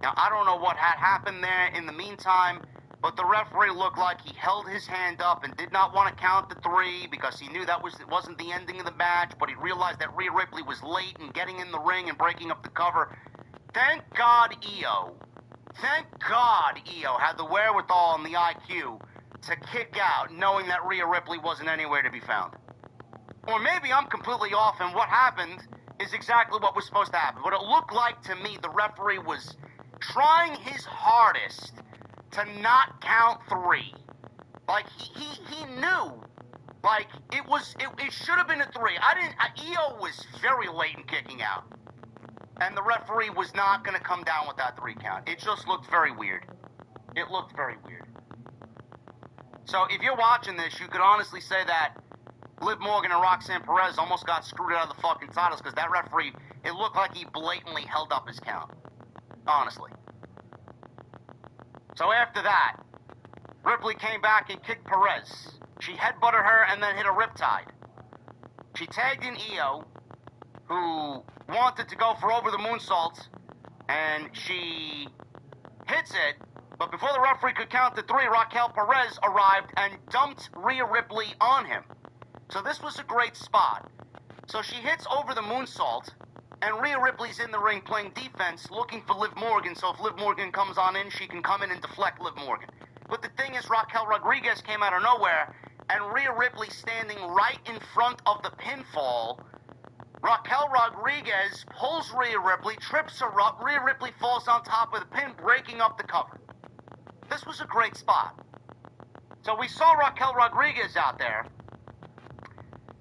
Now, I don't know what had happened there in the meantime, but the referee looked like he held his hand up and did not want to count the 3 because he knew that wasn't the ending of the match, but he realized that Rhea Ripley was late in getting in the ring and breaking up the cover. Thank God Io had the wherewithal and the IQ to kick out, knowing that Rhea Ripley wasn't anywhere to be found. Or maybe I'm completely off and what happened is exactly what was supposed to happen. But it looked like to me the referee was trying his hardest to not count 3. Like he knew. Like it should have been a 3. Io was very late in kicking out. And the referee was not gonna come down with that 3 count. It just looked very weird. It looked very weird. So if you're watching this, you could honestly say that Liv Morgan and Roxanne Perez almost got screwed out of the fucking titles because that referee, it looked like he blatantly held up his count. Honestly. So after that, Ripley came back and kicked Perez. She headbutted her and then hit a riptide. She tagged in Io, who wanted to go for over the moonsault, and she hits it. But before the referee could count to 3, Raquel Perez arrived and dumped Rhea Ripley on him. So this was a great spot. So she hits over the moonsault, and Rhea Ripley's in the ring playing defense, looking for Liv Morgan, so if Liv Morgan comes on in, she can come in and deflect Liv Morgan. But the thing is, Raquel Rodriguez came out of nowhere, and Rhea Ripley standing right in front of the pinfall. Raquel Rodriguez pulls Rhea Ripley, trips her up, Rhea Ripley falls on top of the pin, breaking up the cover. this was a great spot. So we saw Raquel Rodriguez out there,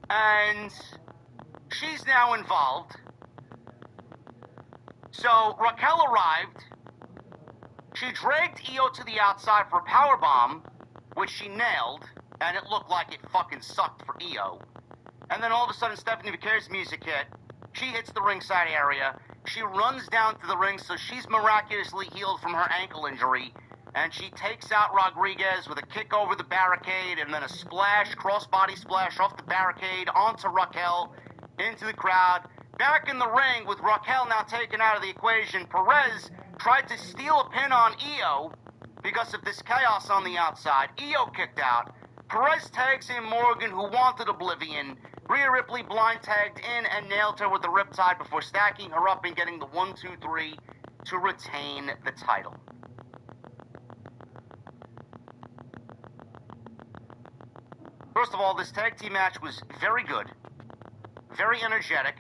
and she's now involved. So Raquel arrived. She dragged Io to the outside for a powerbomb, which she nailed, and it looked like it fucking sucked for Io. And then all of a sudden, Stephanie Vickers' music hit. She hits the ringside area. She runs down to the ring, so she's miraculously healed from her ankle injury. And she takes out Rodriguez with a kick over the barricade and then a splash, crossbody splash off the barricade onto Raquel, into the crowd. Back in the ring with Raquel now taken out of the equation, Perez tried to steal a pin on Io because of this chaos on the outside. Io kicked out. Perez tags in Morgan, who wanted Oblivion. Rhea Ripley blind tagged in and nailed her with the Riptide before stacking her up and getting the 1-2-3 to retain the title. First of all, this tag team match was very good, very energetic,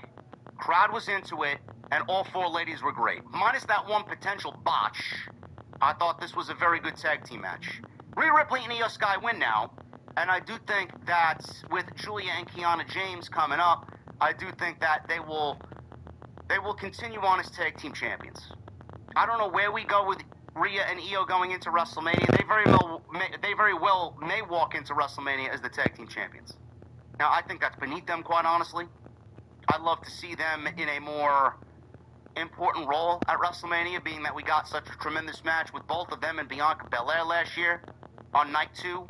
crowd was into it, and all four ladies were great. Minus that one potential botch, I thought this was a very good tag team match. Rhea Ripley and Io Sky win now, and I do think that with Julia and Kiana James coming up, I do think that they will continue on as tag team champions. I don't know where we go with Rhea and Io going into WrestleMania. They very well may walk into WrestleMania as the tag team champions. Now, I think that's beneath them, quite honestly. I'd love to see them in a more important role at WrestleMania, being that we got such a tremendous match with both of them and Bianca Belair last year on night 2.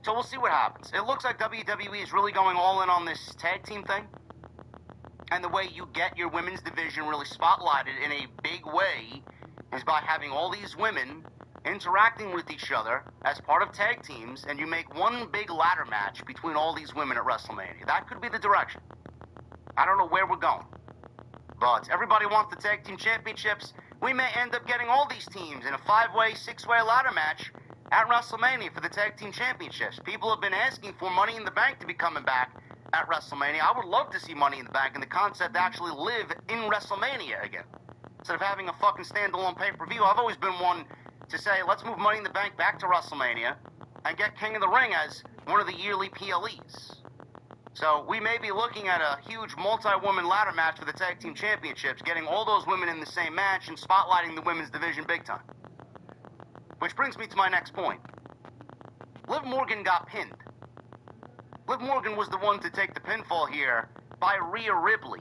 So we'll see what happens. It looks like WWE is really going all in on this tag team thing. And the way you get your women's division really spotlighted in a big way is by having all these women interacting with each other as part of tag teams, and you make one big ladder match between all these women at WrestleMania. That could be the direction. I don't know where we're going. But everybody wants the tag team championships. We may end up getting all these teams in a 5-way, 6-way ladder match at WrestleMania for the tag team championships. People have been asking for Money in the Bank to be coming back at WrestleMania. I would love to see Money in the Bank and the concept to actually live in WrestleMania again. Instead of having a fucking standalone pay-per-view, I've always been one to say, let's move Money in the Bank back to WrestleMania and get King of the Ring as one of the yearly PLEs. So we may be looking at a huge multi-woman ladder match for the tag team championships, getting all those women in the same match and spotlighting the women's division big time. Which brings me to my next point. Liv Morgan got pinned. Liv Morgan was the one to take the pinfall here by Rhea Ripley.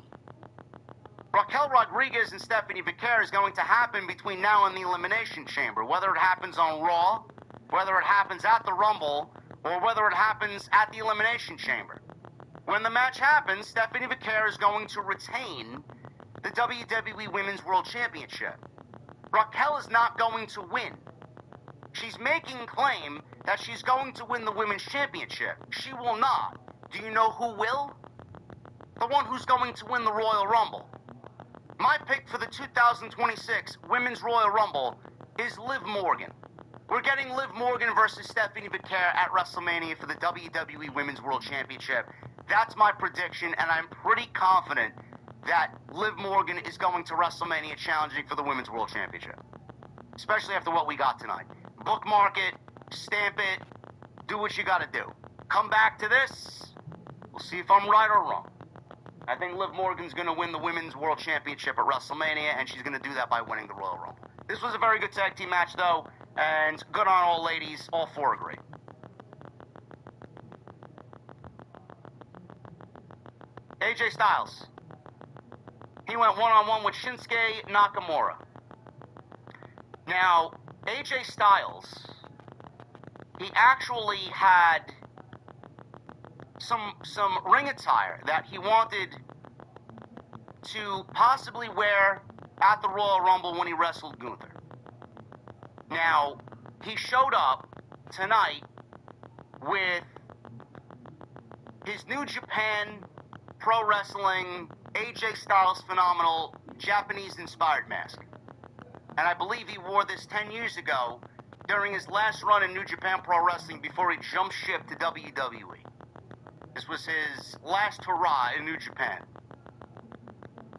Raquel Rodriguez and Stephanie Vickers is going to happen between now and the Elimination Chamber, whether it happens on Raw, whether it happens at the Rumble, or whether it happens at the Elimination Chamber. When the match happens, Stephanie Vickers is going to retain the WWE Women's World Championship. Raquel is not going to win. She's making claim that she's going to win the Women's Championship. She will not. Do you know who will? The one who's going to win the Royal Rumble. My pick for the 2026 Women's Royal Rumble is Liv Morgan. We're getting Liv Morgan versus Stephanie Vickers at WrestleMania for the WWE Women's World Championship. That's my prediction, and I'm pretty confident that Liv Morgan is going to WrestleMania challenging for the Women's World Championship. Especially after what we got tonight. Bookmark it, stamp it, do what you gotta do. Come back to this, we'll see if I'm right or wrong. I think Liv Morgan's gonna win the Women's World Championship at WrestleMania, and she's gonna do that by winning the Royal Rumble. This was a very good tag team match, though, and good on all ladies. All four are great. AJ Styles. He went one-on-one with Shinsuke Nakamura. Now, AJ Styles, he actually had some ring attire that he wanted to possibly wear at the Royal Rumble when he wrestled Gunther. Now, he showed up tonight with his New Japan Pro Wrestling AJ Styles phenomenal Japanese-inspired mask. And I believe he wore this 10 years ago during his last run in New Japan Pro Wrestling before he jumped ship to WWE. This was his last hurrah in New Japan.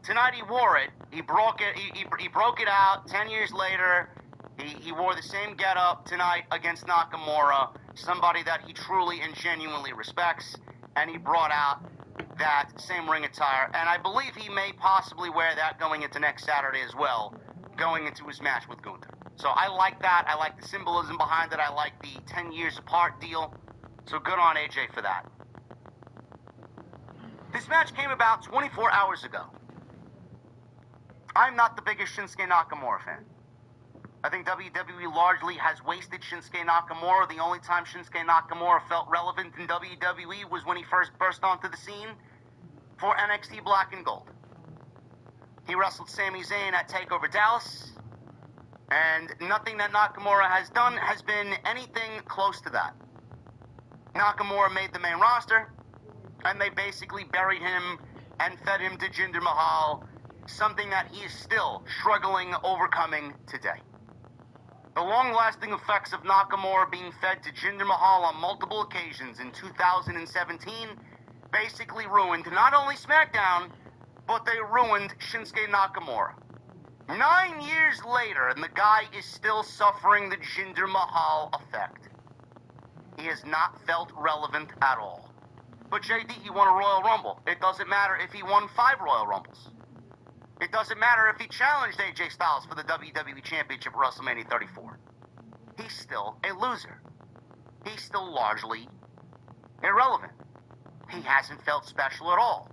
Tonight he wore it. He broke it out 10 years later. He wore the same getup tonight against Nakamura, somebody that he truly and genuinely respects, and he brought out that same ring attire, and I believe he may possibly wear that going into next Saturday as well, going into his match with Gunther. So I like that. I like the symbolism behind it. I like the 10 years apart deal. So good on AJ for that. This match came about 24 hours ago. I'm not the biggest Shinsuke Nakamura fan. I think WWE largely has wasted Shinsuke Nakamura. The only time Shinsuke Nakamura felt relevant in WWE was when he first burst onto the scene for NXT Black and Gold. He wrestled Sami Zayn at TakeOver Dallas, and nothing that Nakamura has done has been anything close to that. Nakamura made the main roster, and they basically buried him and fed him to Jinder Mahal, something that he is still struggling overcoming today. The long-lasting effects of Nakamura being fed to Jinder Mahal on multiple occasions in 2017 basically ruined not only SmackDown, but they ruined Shinsuke Nakamura. 9 years later, and the guy is still suffering the Jinder Mahal effect. He has not felt relevant at all. But JD, he won a Royal Rumble. It doesn't matter if he won 5 Royal Rumbles. It doesn't matter if he challenged AJ Styles for the WWE Championship at WrestleMania 34. He's still a loser. He's still largely irrelevant. He hasn't felt special at all.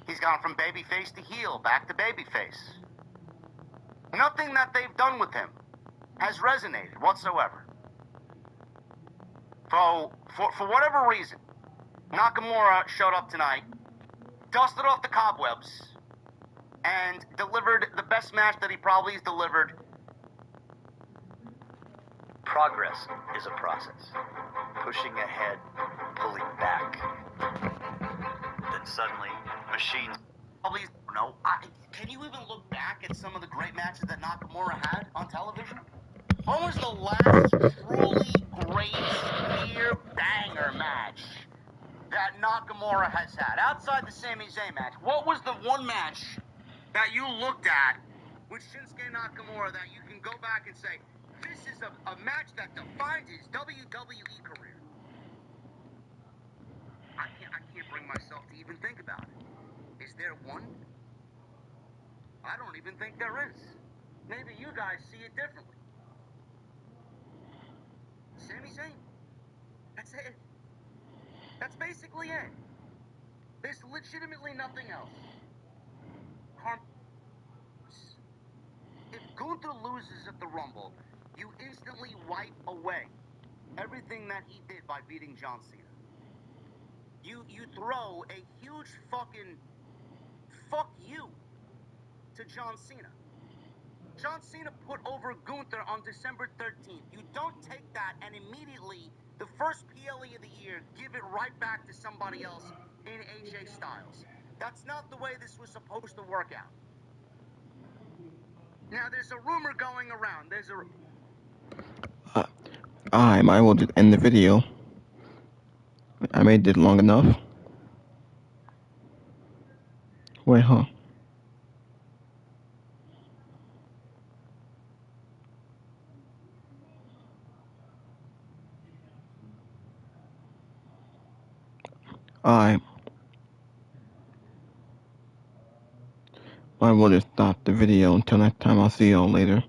He's gone from babyface to heel, back to babyface. Nothing that they've done with him has resonated whatsoever. So, for whatever reason, Nakamura showed up tonight, dusted off the cobwebs, and delivered the best match that he probably has delivered. Progress is a process. Pushing ahead, pulling back. Then suddenly, machines... Probably, no. Can you even look back at some of the great matches that Nakamura had on television? When was the last truly great near banger match that Nakamura has had? Outside the Sami Zayn match, what was the one match that you looked at with Shinsuke Nakamura that you can go back and say, this is a match that defines his WWE career? I can't bring myself to even think about it. Is there one? I don't even think there is. Maybe you guys see it differently. Sami Zayn. That's it. That's basically it. There's legitimately nothing else. If Gunther loses at the Rumble, you instantly wipe away everything that he did by beating John Cena. You throw a huge fucking fuck you to John Cena. John Cena put over Gunther on December 13th. You don't take that and immediately, the first PLE of the year, give it right back to somebody else in AJ Styles. That's not the way this was supposed to work out. Now, there's a rumor going around. I might will just end the video. I made it long enough. Wait, huh? I will just stop the video until next time. I'll see y'all later.